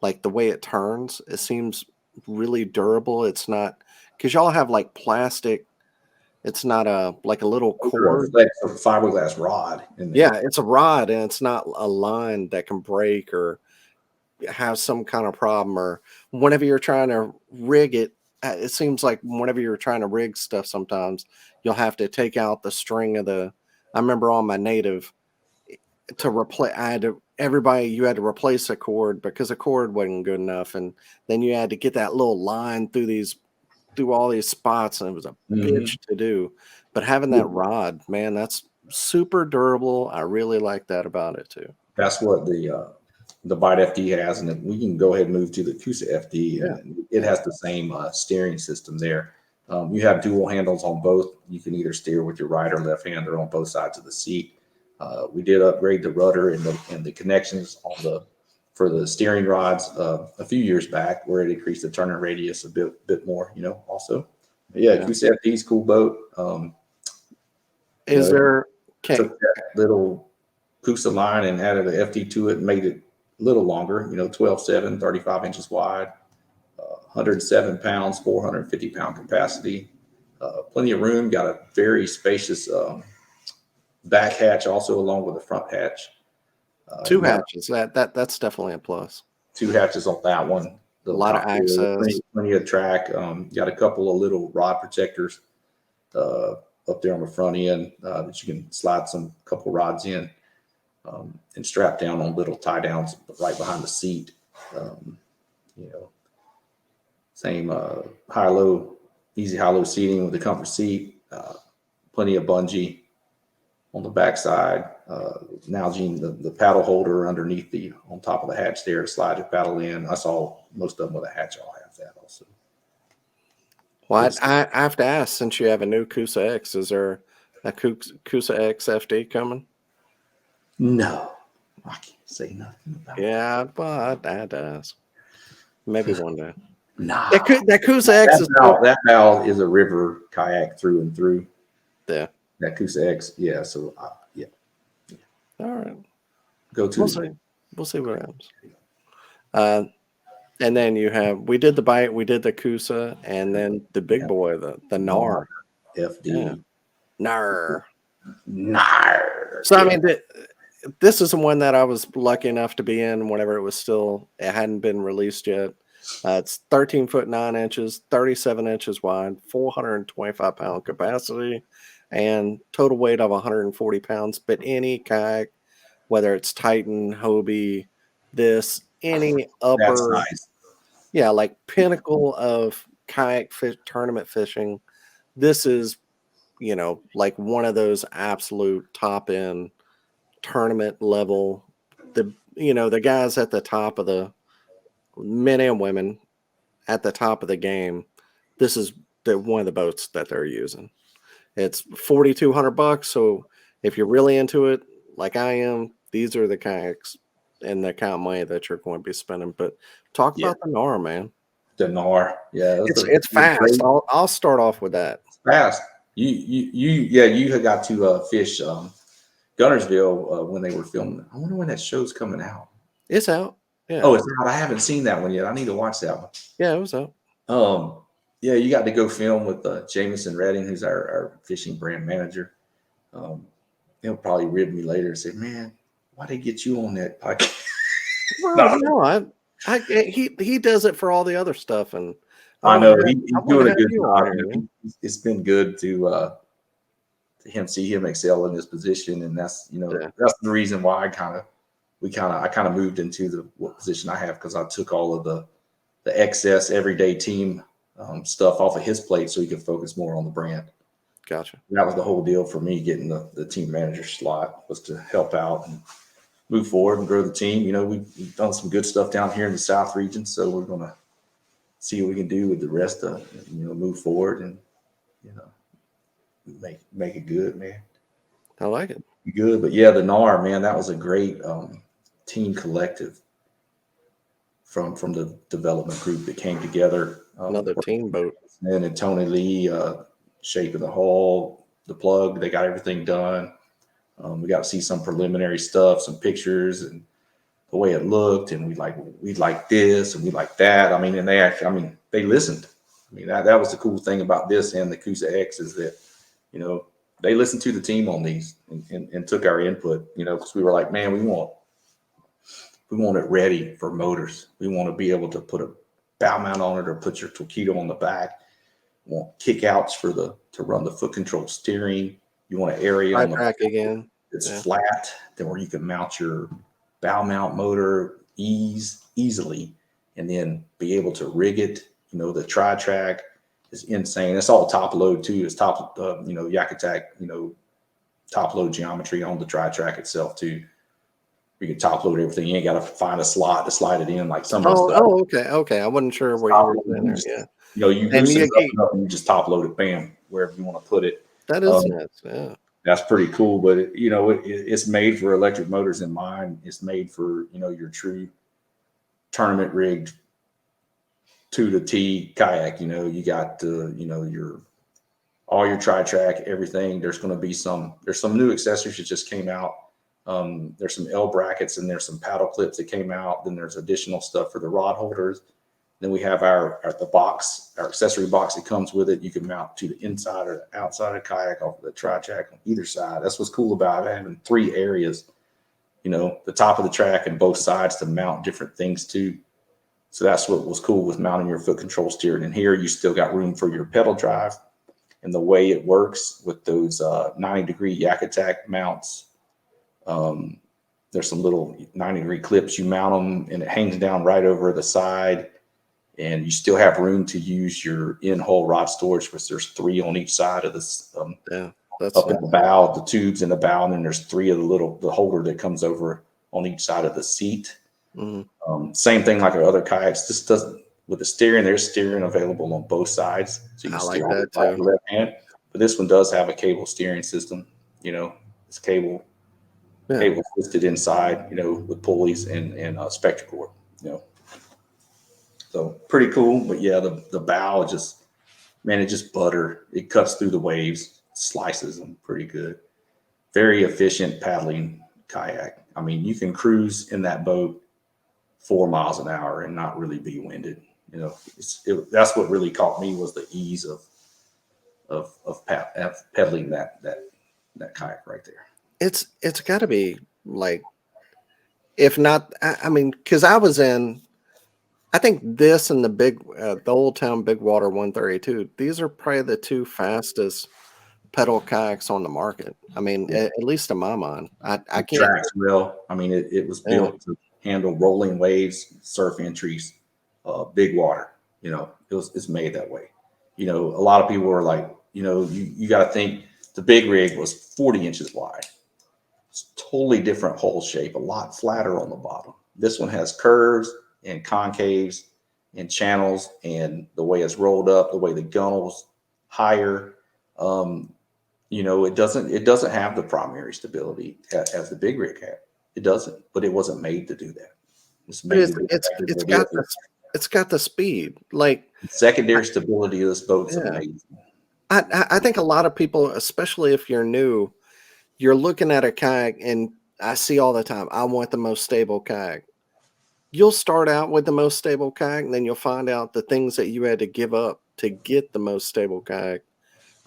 A: like the way it turns. It seems really durable. It's not because y'all have like plastic. It's not a like a little
B: Those are a
A: cord.
B: flex of fiberglass rod in
A: Yeah,
B: there.
A: it's a rod and it's not a line that can break or have some kind of problem. Or whenever you're trying to rig it, it seems like whenever you're trying to rig stuff, sometimes you'll have to take out the string of the. I remember on my native to replace. I had to everybody you had to replace a cord because the cord wasn't good enough, and then you had to get that little line through all these spots, and it was a
B: Hmm.
A: bitch to do. But having that rod, man, that's super durable. I really like that about it too.
B: That's what the Bite FD has, and then we can go ahead and move to the Kusa FD,
A: Yeah,
B: and it has the same steering system there. You have dual handles on both. You can either steer with your right or left hand, or on both sides of the seat. We did upgrade the rudder and the connections on the for the steering rods a few years back, where it increased the turning radius a bit more. Also, but yeah,
A: yeah.
B: Kusa FD is cool boat.
A: Is
B: It
A: there can
B: took that little Kusa line and added an FD to it and made it a little longer, 12.7, 35 inches wide, 107 pounds, 450-pound capacity. Plenty of room, got a very spacious back hatch also along with the front hatch.
A: two
B: You got
A: hatches? That's definitely a plus.
B: two hatches on that one.
A: A
B: Little
A: lot of
B: top area,
A: access.
B: plenty of track. Got a couple of little rod protectors uh, up there on the front end that you can slide some couple rods in. And strapped down on little tie downs right behind the seat. Um, you know, same high low, easy high low seating with the comfort seat. Plenty of bungee on the backside. Nalgene, the paddle holder underneath on top of the hatch there to slide your paddle in. I saw most of them with a hatch all have that also.
A: Well,
B: Good.
A: I have to ask, since you have a new Kusa X, is there a Kusa X FD coming?
B: No, I can't say nothing about that.
A: Yeah, but I had to ask. Maybe one day.
B: Nah,
A: That Coosa X is
B: that bow is a river kayak through and through.
A: there.
B: That Coosa X, yeah. So yeah,
A: All right,
B: go to
A: we'll
B: the
A: see. We'll see what happens. And then we did the bite, we did the Coosa, and then the big boy, the Nar. Yeah,
B: FD.
A: Nar.
B: Nar.
A: So I
B: Yeah.
A: mean, this is the one that I was lucky enough to be in whenever it hadn't been released yet. It's 13 foot 9 inches, 37 inches wide, 425-pound capacity, and total weight of 140 pounds. But any kayak, whether it's Titan, Hobie, any
B: That's
A: upper,
B: nice.
A: yeah, like pinnacle of kayak tournament fishing, this is, like one of those absolute top end tournament level. The guys at the top of the men and women at the top of the game. This is one of the boats that they're using. It's $4,200. So if you're really into it, like I am, these are the kayaks and the kind of money that you're going to be spending. But talk
B: Yeah.
A: about the Nar, man.
B: The Nar. Yeah.
A: It's fast. I'll start off with that.
B: Fast. You had got to fish Gunnersville when they were filming. I wonder when that show's coming out.
A: It's out. Yeah.
B: Oh, it's out. I haven't seen that one yet. I need to watch that one.
A: Yeah, it was out.
B: Yeah, you got to go film with Jameson Redding, who's our fishing brand manager. He'll probably rib me later and say, "Man, why they get you on that podcast?"
A: Well, no, he does it for all the other stuff, and
B: I know he's doing a good
A: you
B: job.
A: on here,
B: It's been good to see him excel in this position, and that's that's the reason why I kind of moved into the position I have, because I took all of the excess everyday team stuff off of his plate so he could focus more on the brand.
A: Gotcha.
B: That was the whole deal for me getting the team manager slot, was to help out and move forward and grow the team. We've done some good stuff down here in the South region, so we're going to see what we can do with the rest of move forward and make it good, man.
A: I like it.
B: Good, but yeah, the NAR, man, that was a great team collective from the development group that came together.
A: Another team boat.
B: And Tony Lee shaping the hull, the plug. They got everything done. We got to see some preliminary stuff, some pictures, and the way it looked. And we like this and we like that. I mean, and they listened. I mean, that was the cool thing about this and the Coosa X, is that they listened to the team on these and took our input. Because we were like, man, we want it ready for motors. We want to be able to put a bow mount on it or put your torpedo on the back. We want kickouts to run the foot control steering. You want an area on the
A: back again.
B: It's flat, then where you can mount your bow mount motor easily, and then be able to rig it. The tri-track is insane. It's all top load too. It's top, Yakutak, top load geometry on the tri-track itself too. You can top load everything. You ain't got to find a slot to slide it in like some of the stuff.
A: Oh, okay. I wasn't sure where you were in there. Yeah.
B: You loosen it up and you just top load it, bam, wherever you want to put it.
A: That is nuts. Yeah.
B: That's pretty cool, but it's made for electric motors in mind. It's made for your true tournament rigged to the T kayak. You got all your tri-track, everything. There's some new accessories that just came out. There's some L brackets and there's some paddle clips that came out. Then there's additional stuff for the rod holders. Then we have our accessory box that comes with it. You can mount to the inside or the outside of the kayak off of the tri-track on either side. That's what's cool about it, having 3 areas, the top of the track and both sides to mount different things too. So that's what was cool with mounting your foot control steering. And here you still got room for your pedal drive. And the way it works with those 90-degree Yakutak mounts, there's some little 90-degree clips. You mount them and it hangs down right over the side. And you still have room to use your in-hole rod storage, which there's 3 on each side of this.
A: That's
B: up in the bow, the tubes in the bow, and then there's 3 of the holder that comes over on each side of the seat.
A: Mm-hmm.
B: Same thing like our other kayaks. This doesn't, with the steering, there's steering available on both sides, so you can steer with the left hand. But this one does have a cable steering system. It's cable twisted inside, with pulleys and spectral cord. So pretty cool. But yeah, the bow just, man, it just butter. It cuts through the waves, slices them pretty good. Very efficient paddling kayak. I mean, you can cruise in that boat 4 miles an hour and not really be winded. You know, that's what really caught me was the ease of pedaling that kayak right there.
A: It's got to be like, if not, I mean, because I think this and the Old Town Big Water 132. These are probably the two fastest pedal kayaks on the market. I mean,
B: Yeah.
A: at least in my mind, I
B: It
A: can't.
B: tracks well. I mean, it was
A: Yeah.
B: built to handle rolling waves, surf entries, big water. You know, it's made that way. You know, a lot of people were like, you know, you got to think the big rig was 40 inches wide. It's totally different hull shape, a lot flatter on the bottom. This one has curves and concaves and channels, and the way it's rolled up, the way the gunnel's higher. Um, you know, it doesn't have the primary stability as the big rig had. It doesn't, but it wasn't made to do that. It's
A: But
B: made to be
A: it's
B: effective.
A: got it's got the speed. Like,
B: The secondary stability of this boat is
A: yeah,
B: amazing.
A: I think a lot of people, especially if you're new, you're looking at a kayak, and I see all the time, I want the most stable kayak. You'll start out with the most stable kayak, and then you'll find out the things that you had to give up to get the most stable kayak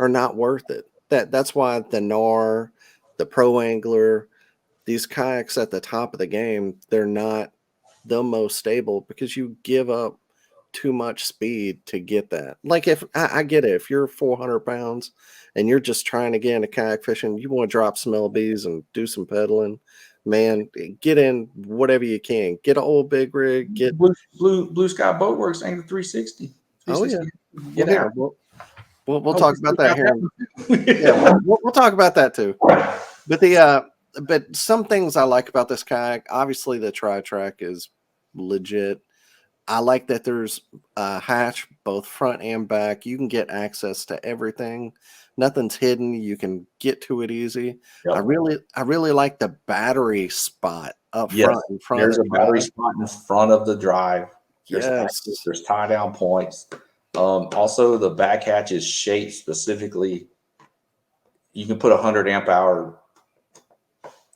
A: are not worth it. That's why the NAR, the Pro Angler, these kayaks at the top of the game, they're not the most stable because you give up too much speed to get that. Like, if I get it, if you're 400 pounds and you're just trying to get into kayak fishing, you want to drop some LBs and do some pedaling, man, get in whatever you can. Get an old big rig. Get
B: Blue Sky Boatworks Angler 360.
A: Oh yeah.
B: 360.
A: Well,
B: Get
A: here
B: out.
A: we'll
B: Oh,
A: talk about that here. Yeah,
B: yeah.
A: we'll talk about that too. But but some things I like about this kayak, obviously the tri-track is legit. I like that there's a hatch both front and back. You can get access to everything. Nothing's hidden. You can get to it easy.
B: Yep.
A: I really like the battery spot up
B: Yes,
A: front in front
B: there's
A: of
B: a
A: the
B: battery
A: drive.
B: spot in front of the drive. There's
A: Yes.
B: access, there's tie down points. Also, the back hatch is shaped specifically. You can put a 100 amp hour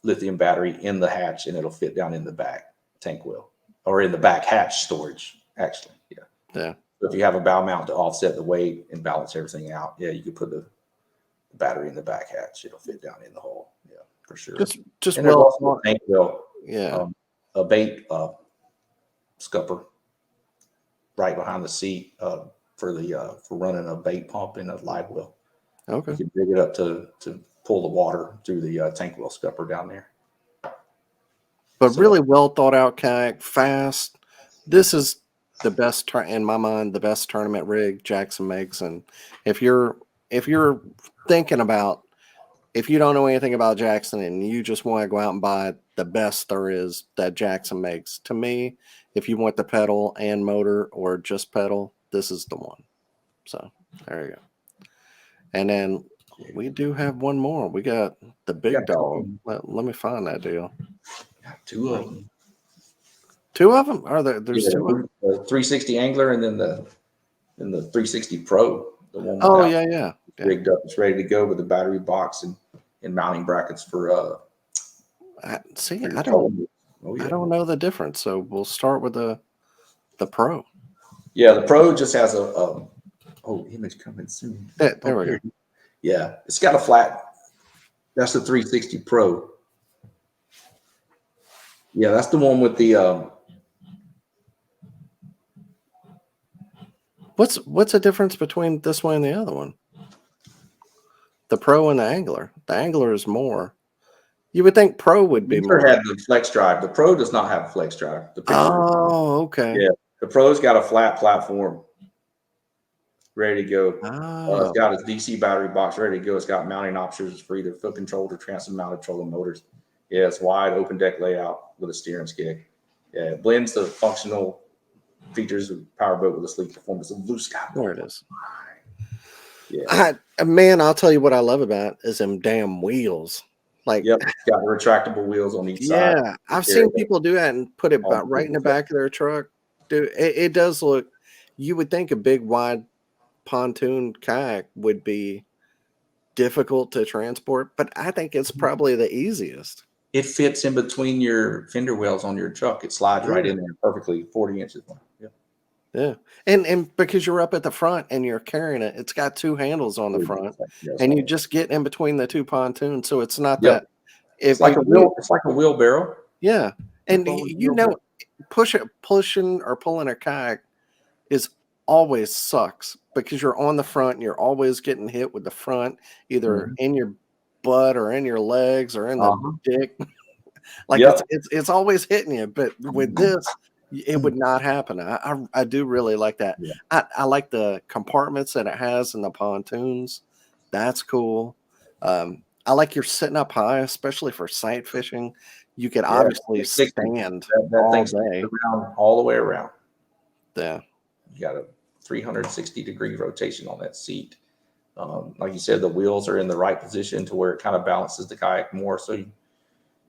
B: lithium battery in the hatch, and it'll fit down in the back tank wheel or in the back hatch storage. Actually, yeah.
A: Yeah.
B: So if you have a bow mount to offset the weight and balance everything out, yeah, you could put the battery in the back hatch. It'll fit down in the hole. Yeah, for sure.
A: Just
B: And there's
A: well
B: also a tank wheel,
A: yeah.
B: a bait scupper right behind the seat for running a bait pump in a live well.
A: Okay.
B: You can dig it up to pull the water through the tank wheel scupper down there.
A: But really well thought out kayak, fast. This is the best in my mind, the best tournament rig Jackson makes. And if you're thinking about, if you don't know anything about Jackson and you just want to go out and buy the best there is that Jackson makes, to me, if you want the pedal and motor or just pedal, this is the one. So there you go. And then we do have one more. We got the big dog. Let me find that deal.
B: Got two of them.
A: Two of them? Are there? There's two of them?
B: The 360 Angler and then the 360 Pro. The one
A: Oh
B: without
A: yeah.
B: rigged up. It's ready to go with the battery box and mounting brackets for
A: I
B: your
A: don't
B: Oh, yeah.
A: I don't know the difference. So we'll start with the Pro.
B: Yeah, the Pro just has a image coming soon.
A: There we go.
B: Yeah, it's got a flat. That's the 360 Pro. Yeah, that's the one with the.
A: What's the difference between this one and the other one? The Pro and the Angler. The Angler is more. You would think Pro would be more.
B: Had the flex drive. The Pro does not have a flex drive. The
A: Oh, okay.
B: Yeah, the Pro's got a flat platform ready to go.
A: Oh.
B: It's got a DC battery box ready to go. It's got mounting options for either foot controlled or transom mounted trolling motors. Yeah, it's wide open deck layout with a steering skid. Yeah, it blends the functional features of powerboat with the sleek performance of Blue Sky.
A: There it is.
B: Yeah,
A: man, I'll tell you what I love about it is them damn wheels. Like,
B: yep, it's got retractable wheels on each side.
A: Yeah, I've seen people do that and put it right in the back of their truck. Dude, it does look. You would think a big wide pontoon kayak would be difficult to transport, but I think it's probably the easiest.
B: It fits in between your fender wells on your truck. It slides right
A: Yeah.
B: in there perfectly, 40 inches long. Yeah.
A: Yeah. And because you're up at the front and you're carrying it, it's got two handles on the front,
B: Yes.
A: and you just get in between the two pontoons. So it's not
B: Yep.
A: that if you
B: It's like a wheelbarrow.
A: yeah. And you know,
B: Wheelbarrow.
A: pushing or pulling a kayak is always sucks because you're on the front and you're always getting hit with the front, either
B: Mhm.
A: in your butt or in your legs or in the
B: Uh-huh.
A: dick. Like
B: Yep.
A: it's always hitting you. But with this, it would not happen. I do really like that.
B: Yeah.
A: I like the compartments that it has in the pontoons. That's cool. I like you're sitting up high, especially for sight fishing. You could
B: Yeah.
A: obviously
B: 360.
A: stand
B: That
A: all
B: thing spins
A: day.
B: around all the way around.
A: Yeah.
B: You got a 360-degree rotation on that seat. Like you said, the wheels are in the right position to where it kind of balances the kayak more. So,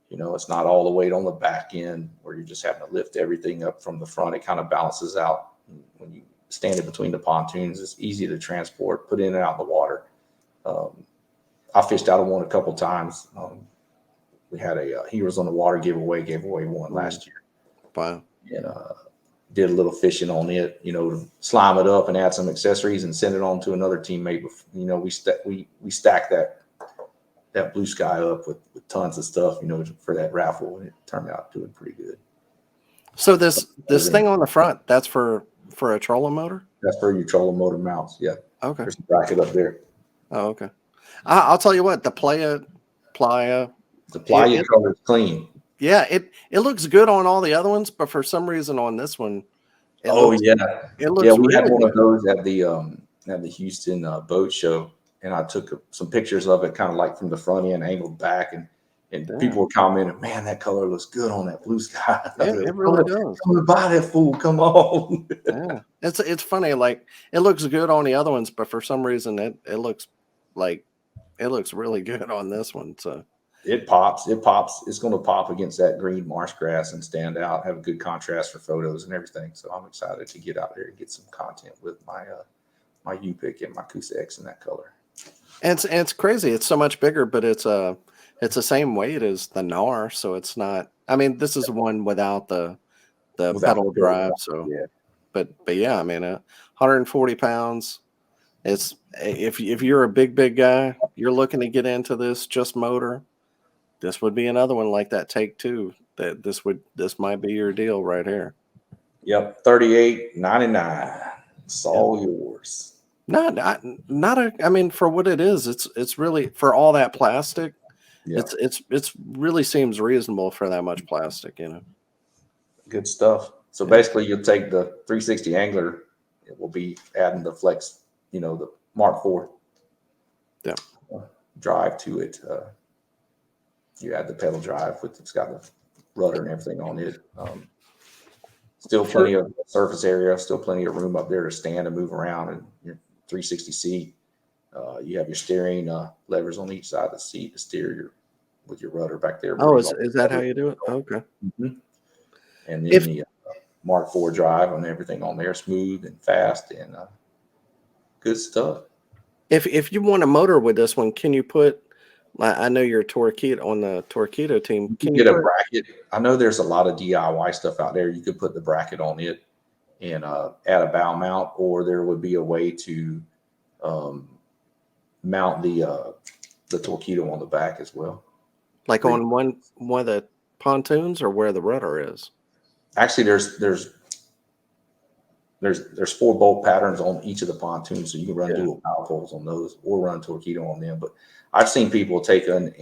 B: it's not all the weight on the back end where you're just having to lift everything up from the front. It kind of balances out when you stand in between the pontoons. It's easy to transport, put in and out of the water. I fished out of one a couple times. We had a Heroes on the Water giveaway, gave away one last year.
A: Wow.
B: And did a little fishing on it, to slime it up and add some accessories and send it on to another teammate. We stacked that blue sky up with tons of stuff, for that raffle, and it turned out doing pretty good.
A: So this thing on the front, that's for a trolling motor?
B: That's for your trolling motor mounts. Yeah.
A: Okay.
B: There's a bracket up there.
A: Oh, okay. I'll tell you what, the Playa,
B: The playa color is clean.
A: yeah, it looks good on all the other ones, but for some reason on this one, it
B: Oh
A: looks
B: yeah.
A: it looks
B: We had
A: really
B: one of
A: good.
B: those at the Houston boat show, and I took some pictures of it, kind of like from the front end, angled back, and
A: Yeah.
B: people were commenting, "Man, that color looks good on that blue sky."
A: It really does.
B: Come and buy that fool. Come on.
A: Yeah. It's funny, like it looks good on the other ones, but for some reason it looks like it looks really good on this one. So
B: It pops. It pops. It's going to pop against that green marsh grass and stand out, have a good contrast for photos and everything. So I'm excited to get out there and get some content with my U-pick and my Coosa X in that color.
A: and it's crazy. It's so much bigger, but it's the same weight as the NAR, so it's not. I mean, this is one without the pedal drive. So,
B: Yeah.
A: but yeah, I mean, 140 pounds. It's if you're a big guy, you're looking to get into this just motor. This would be another one like that Take Two. This might be your deal right here.
B: Yep. $38.99. It's all yours.
A: Not a. I mean, for what it is, it's really for all that plastic.
B: Yeah.
A: It's really seems reasonable for that much plastic.
B: Good stuff. So basically, you'll take the 360 Angler. It will be adding the Flex, the Mark IV drive to it. You add the pedal drive it's got the rudder and everything on it. Still plenty of surface area, still plenty of room up there to stand and move around, and your 360 seat. You have your steering levers on each side of the seat to steer with your rudder back there.
A: Oh, is that how you do it? Okay.
B: Mm-hmm. And then the Mark IV drive and everything on there, smooth and fast and good stuff.
A: If you want a motor with this one, can you put? I know you're on the Torquedo team.
B: Can you get a bracket? I know there's a lot of DIY stuff out there. You could put the bracket on it and add a bow mount, or there would be a way to mount the Torquedo on the back as well.
A: Like on one of the pontoons, or where the rudder is.
B: Actually, there's 4 bolt patterns on each of the pontoons, so you can run dual power poles on those or run Torquedo on them. But I've seen people take and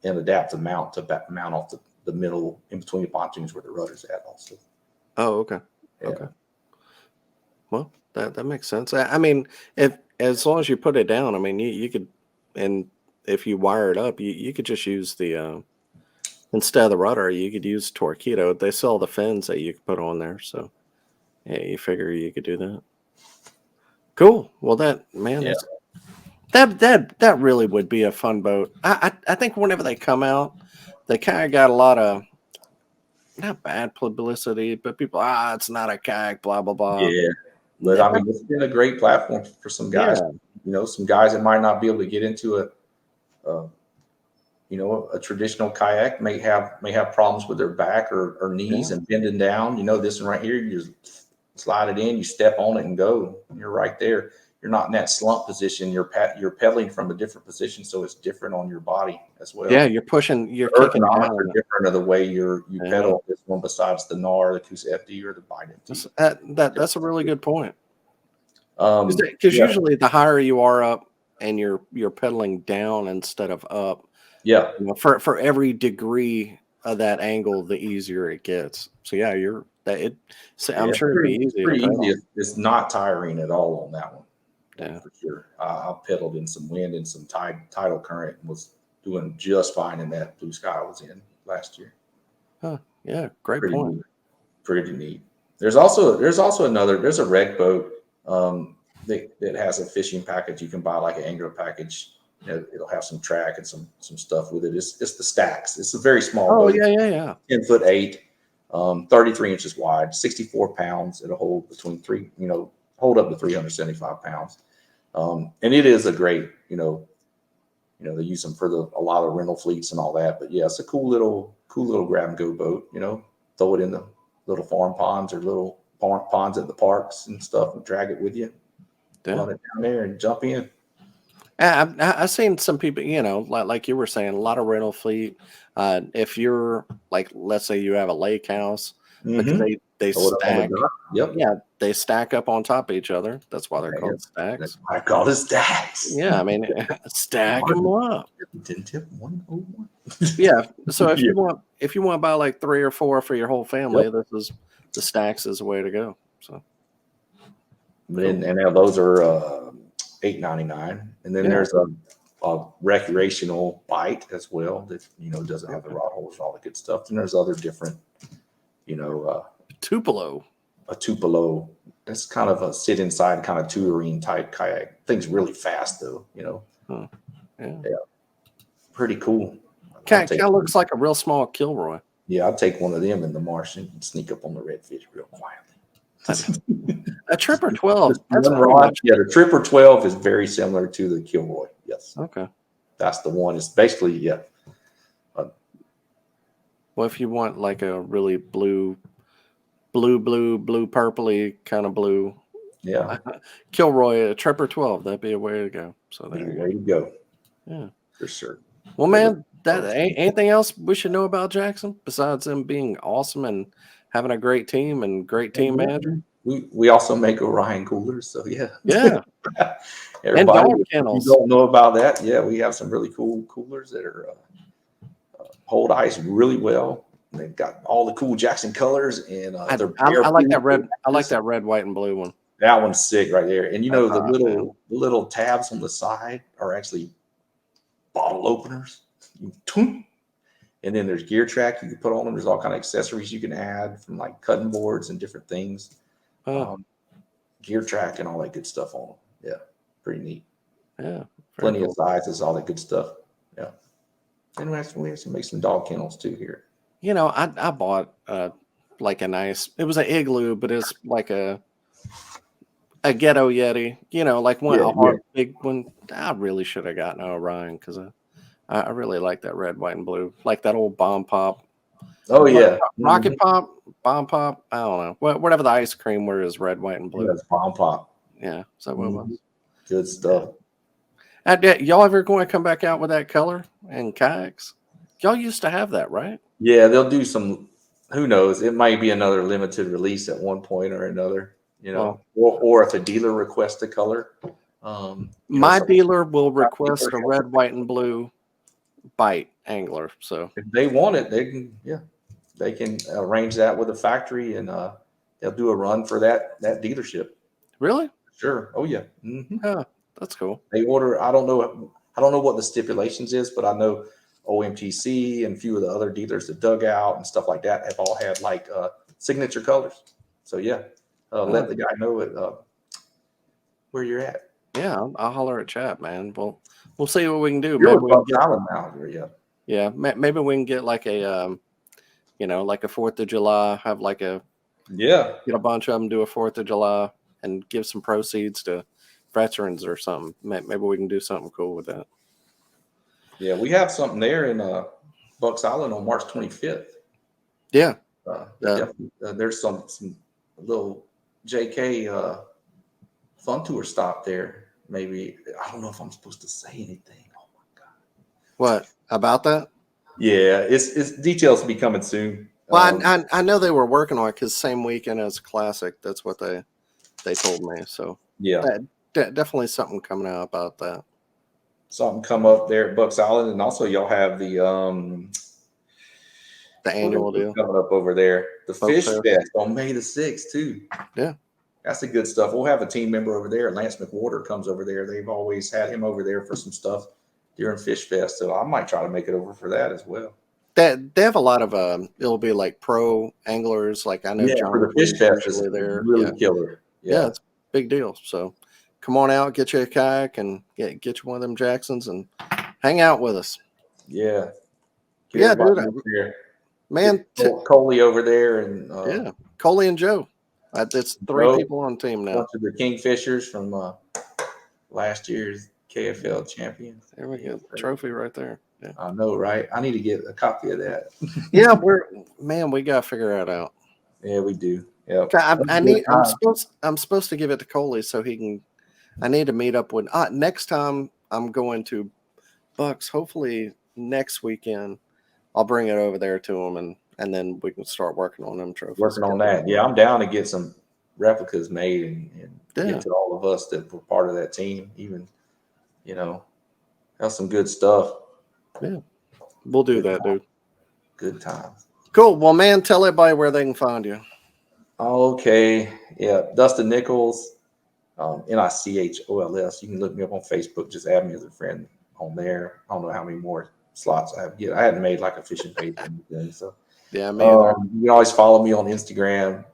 B: adapt the mount to mount off the middle in between the pontoons where the rudder's at also.
A: Oh, okay.
B: Yeah.
A: Okay. Well, that makes sense. I mean, as long as you put it down, I mean, you could, and if you wire it up, you could just use the instead of the rudder, you could use Torquedo. They sell the fins that you could put on there, so yeah, you figure you could do that. Cool. Well, that really would be a fun boat. I think whenever they come out, they kind of got a lot of not bad publicity, but people, it's not a kayak, blah blah blah.
B: Yeah. But I mean, it's been a great platform for some guys.
A: Yeah,
B: Some guys that might not be able to get into a a traditional kayak may have problems with their back or knees
A: yeah,
B: and bending down. This one right here, you just slide it in, you step on it and go. You're right there. You're not in that slump position. You're pedaling from a different position, so it's different on your body as
A: yeah.
B: well.
A: You're pushing, you're
B: The
A: kicking
B: ergonomics are
A: down.
B: different of the way you
A: Yeah,
B: pedal this one besides the NAR, the Coosa FD, or the Bite
A: that's,
B: FD.
A: that's a really good point.
B: Um,
A: Because
B: yeah,
A: usually the higher you are up and you're pedaling down instead of up,
B: yeah,
A: for every degree of that angle, the easier it gets. So yeah, you're that it. So I'm
B: yeah.
A: sure it'd be
B: It's
A: easy to
B: pretty easy.
A: pedal.
B: It's not tiring at all on that one.
A: Yeah.
B: For sure. I pedaled in some wind and some tidal current and was doing just fine in that blue sky I was in last year.
A: Huh. Yeah. Great
B: Pretty
A: point.
B: neat. Pretty neat. There's a reg boat that has a fishing package. You can buy like an angler package. It'll have some track and some stuff with it. It's the Stacks. It's a very small
A: Oh
B: boat,
A: yeah, yeah, yeah.
B: 10'8", 33 inches wide, 64 pounds. It'll hold hold up to 375 pounds. And it is a great, they use them for a lot of rental fleets and all that. But yeah, it's a cool little grab and go boat. Throw it in the little farm ponds or little ponds at the parks and stuff, and drag it with you,
A: Yeah.
B: run it down there, and jump in.
A: I've seen some people, like you were saying, a lot of rental fleet. If you're like, let's say you have a lake house, because
B: Mm-hmm.
A: they
B: Throw it up on the
A: stack,
B: dock. Yep.
A: yeah, they stack up on top of each other. That's why they're
B: Yeah,
A: called
B: that's
A: stacks.
B: why I call it stacks.
A: Yeah, I mean, stack them up.
B: 10 tip 101.
A: Yeah. So
B: Yeah.
A: if you want to buy like 3 or 4 for your whole
B: Yep.
A: family, the stacks is the way to go. So cool.
B: And now those are $8.99, and then
A: Yeah.
B: there's a recreational Bite as well that doesn't have the
A: Okay.
B: rod holes and all the good stuff. And there's other different,
A: Tupelo.
B: a Tupelo. That's kind of a sit inside kind of touring type kayak. Thing's really fast though.
A: Huh. Yeah.
B: Yeah, pretty cool. I'll
A: Kind
B: take
A: of looks like a real small Kilroy.
B: I'll take one of them in the marsh and sneak up on the redfish real quietly.
A: A Tripper 12.
B: Just
A: That's
B: one
A: pretty
B: rod.
A: much
B: Yeah, the Tripper 12 is very similar to the Kilroy. Yes,
A: okay.
B: that's the one. It's basically
A: Well, if you want like a really blue purpley kind of blue,
B: yeah.
A: Kilroy, a Tripper 12, that'd be a way to go. So there you
B: There you go.
A: go. Yeah.
B: For sure.
A: Well,
B: But
A: man, anything else we should know about Jackson besides them being awesome and having a great team and great team manager?
B: we also make Orion coolers, so yeah.
A: Yeah. And
B: Everybody,
A: dog
B: if you
A: kennels.
B: don't know about that, yeah, we have some really cool coolers that are hold ice really well. They've got all the cool Jackson colors, and they're
A: I like that
B: bear-proof.
A: red. I like that red, white, and blue one.
B: That one's sick right there. And the
A: Man.
B: little tabs on the side are actually bottle openers. And then there's gear track you can put on them. There's all kind of accessories you can add from like cutting boards and different things. Gear track and all that good stuff on them. Yeah, pretty neat.
A: Yeah,
B: Plenty
A: cool.
B: of sizes, all that good stuff. Yeah. And we have to make some dog kennels too here.
A: I bought like a nice. It was an igloo, but it's like a ghetto Yeti. Like one
B: Yeah,
A: a
B: yeah.
A: hard big one. I really should have gotten an Orion because I really like that red, white, and blue. Like that old bomb pop.
B: Oh yeah.
A: Rocket pop, bomb pop. I don't know. Whatever the ice cream where is red, white, and blue.
B: That's bomb pop.
A: Yeah, so what it was.
B: Good stuff.
A: Y'all ever going to come back out with that color and kayaks? Y'all used to have that, right?
B: Yeah, they'll do some. Who knows? It might be another limited release at one point or another. Or if a dealer requests a color.
A: My dealer will request a red, white, and blue Bite Angler. So
B: if they want it, they can arrange that with the factory, and they'll do a run for that dealership.
A: Really?
B: Sure. Oh yeah. Mm-hmm.
A: Yeah, that's cool.
B: They order. I don't know what the stipulations is, but I know OMTC and a few of the other dealers, the Dugout and stuff like that, have all had like signature colors. So yeah, let the guy know where you're at.
A: Yeah, I'll holler at Chap, man. We'll see what we can do.
B: You're
A: Maybe we can
B: Buck Island now, yeah.
A: Yeah, maybe we can get like a like a 4th of July, have like get a bunch of them, do a 4th of July, and give some proceeds to veterans or something. Maybe we can do something cool with that.
B: Yeah, we have something there in Bucks Island on March 25th.
A: Yeah.
B: There's some little JK fun tour stop there. Maybe, I don't know if I'm supposed to say anything. Oh my God.
A: What about that?
B: Yeah, it's details to be coming soon.
A: Well, I know they were working on it because same weekend as Classic. That's what they told me. So
B: yeah,
A: definitely something coming out about that.
B: Something come up there at Bucks Island, and also y'all have the
A: annual deal
B: coming up over there, the Fish
A: Fest.
B: Fest on May the 6th too.
A: Yeah,
B: that's the good stuff. We'll have a team member over there. Lance McWhorter comes over there. They've always had him over there for some stuff during Fish Fest, so I might try to make it over for that as well.
A: They have a lot of it'll be like pro anglers. Like I know John
B: for the Fish Fest is
A: there.
B: Really killer.
A: Yeah, it's a big deal. So come on out, get you a kayak, and get you one of them Jacksons, and hang out with us.
B: Yeah,
A: dude, man.
B: Coley over there, and
A: Coley and Joe. It's 3 people on the team now.
B: Bunch of the Kingfishers from last year's KFL champions.
A: There we go. Trophy right there. Yeah.
B: I know, right? I need to get a copy of that.
A: Yeah, we gotta figure that out.
B: Yeah, we do. Yeah.
A: I'm supposed to give it to Coley so he can. I need to meet up with. Next time I'm going to Bucks. Hopefully next weekend I'll bring it over there to him, and then we can start working on them trophies.
B: Working on that. Yeah, I'm down to get some replicas made and get to all of us that were part of that team. Even, that's some good stuff.
A: Yeah, we'll do that, dude.
B: Good times.
A: Cool. Well, man, tell everybody where they can find you.
B: Okay. Yeah, Dustin Nichols, Nichols. You can look me up on Facebook. Just add me as a friend on there. I don't know how many more slots I have to get. I hadn't made like a fishing page or anything, so.
A: Yeah, me either.
B: You can always follow me on Instagram,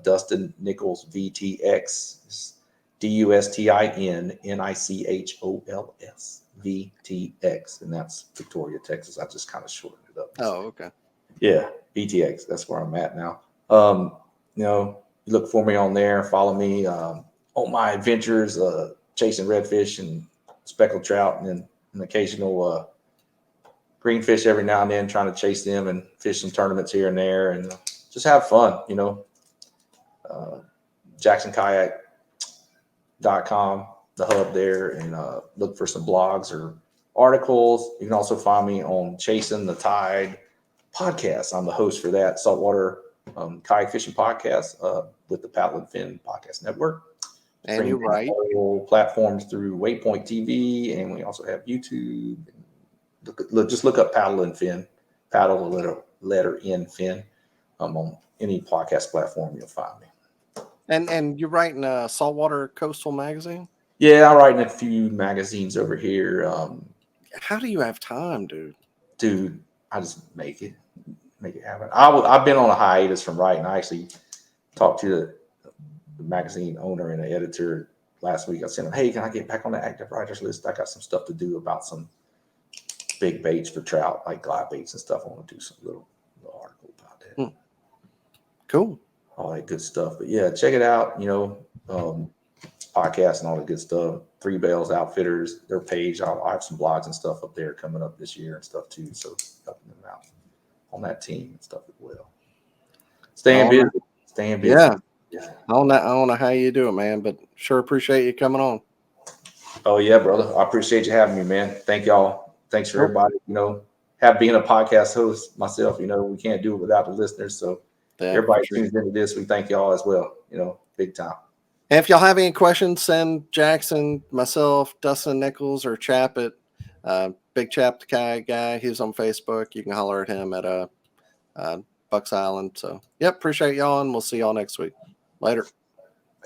B: Dustin Nichols VTX, DustinNichols VTX, and that's Victoria, Texas. I just kind of shortened it up.
A: Oh, okay.
B: Yeah, VTX. That's where I'm at now. You look for me on there. Follow me on my adventures, chasing redfish and speckled trout, and then an occasional greenfish every now and then, trying to chase them and fish some tournaments here and there, and just have fun. Jackson Kayak.com, the hub there, and look for some blogs or articles. You can also find me on Chasing the Tide podcast. I'm the host for that saltwater kayak fishing podcast with the Paddle and Fin Podcast Network.
A: And you're right.
B: Platforms through Waypoint TV, and we also have YouTube. Just look up Paddle and Fin, Paddle the letter N Fin. On any podcast platform, you'll find me. And
A: you're writing a Saltwater Coastal magazine?
B: Yeah, I write in a few magazines over here.
A: How do you have time, dude?
B: Dude, I just make it happen. I've been on a hiatus from writing. I actually talked to the magazine owner and the editor last week. I said, "Hey, can I get back on the active writers list? I got some stuff to do about some big baits for trout, like glide baits and stuff. I want to do some little article about that."
A: Cool.
B: All that good stuff. But yeah, check it out. Podcasts and all the good stuff. Three Bells Outfitters, their page. I have some blogs and stuff up there coming up this year and stuff too. So helping them out on that team and stuff as well. Staying busy.
A: Yeah. I don't know how you do it, man, but sure appreciate you coming on.
B: Oh yeah, brother. I appreciate you having me, man. Thank y'all. Thanks for everybody. Being a podcast host myself, we can't do it without the listeners. So everybody tunes into this. We thank y'all as well. Big time.
A: And if y'all have any questions, send Jackson, myself, Dustin Nichols, or Chap at Big Chap the Kayak Guy. He's on Facebook. You can holler at him at Bucks Island. So, appreciate y'all, and we'll see y'all next week. Later.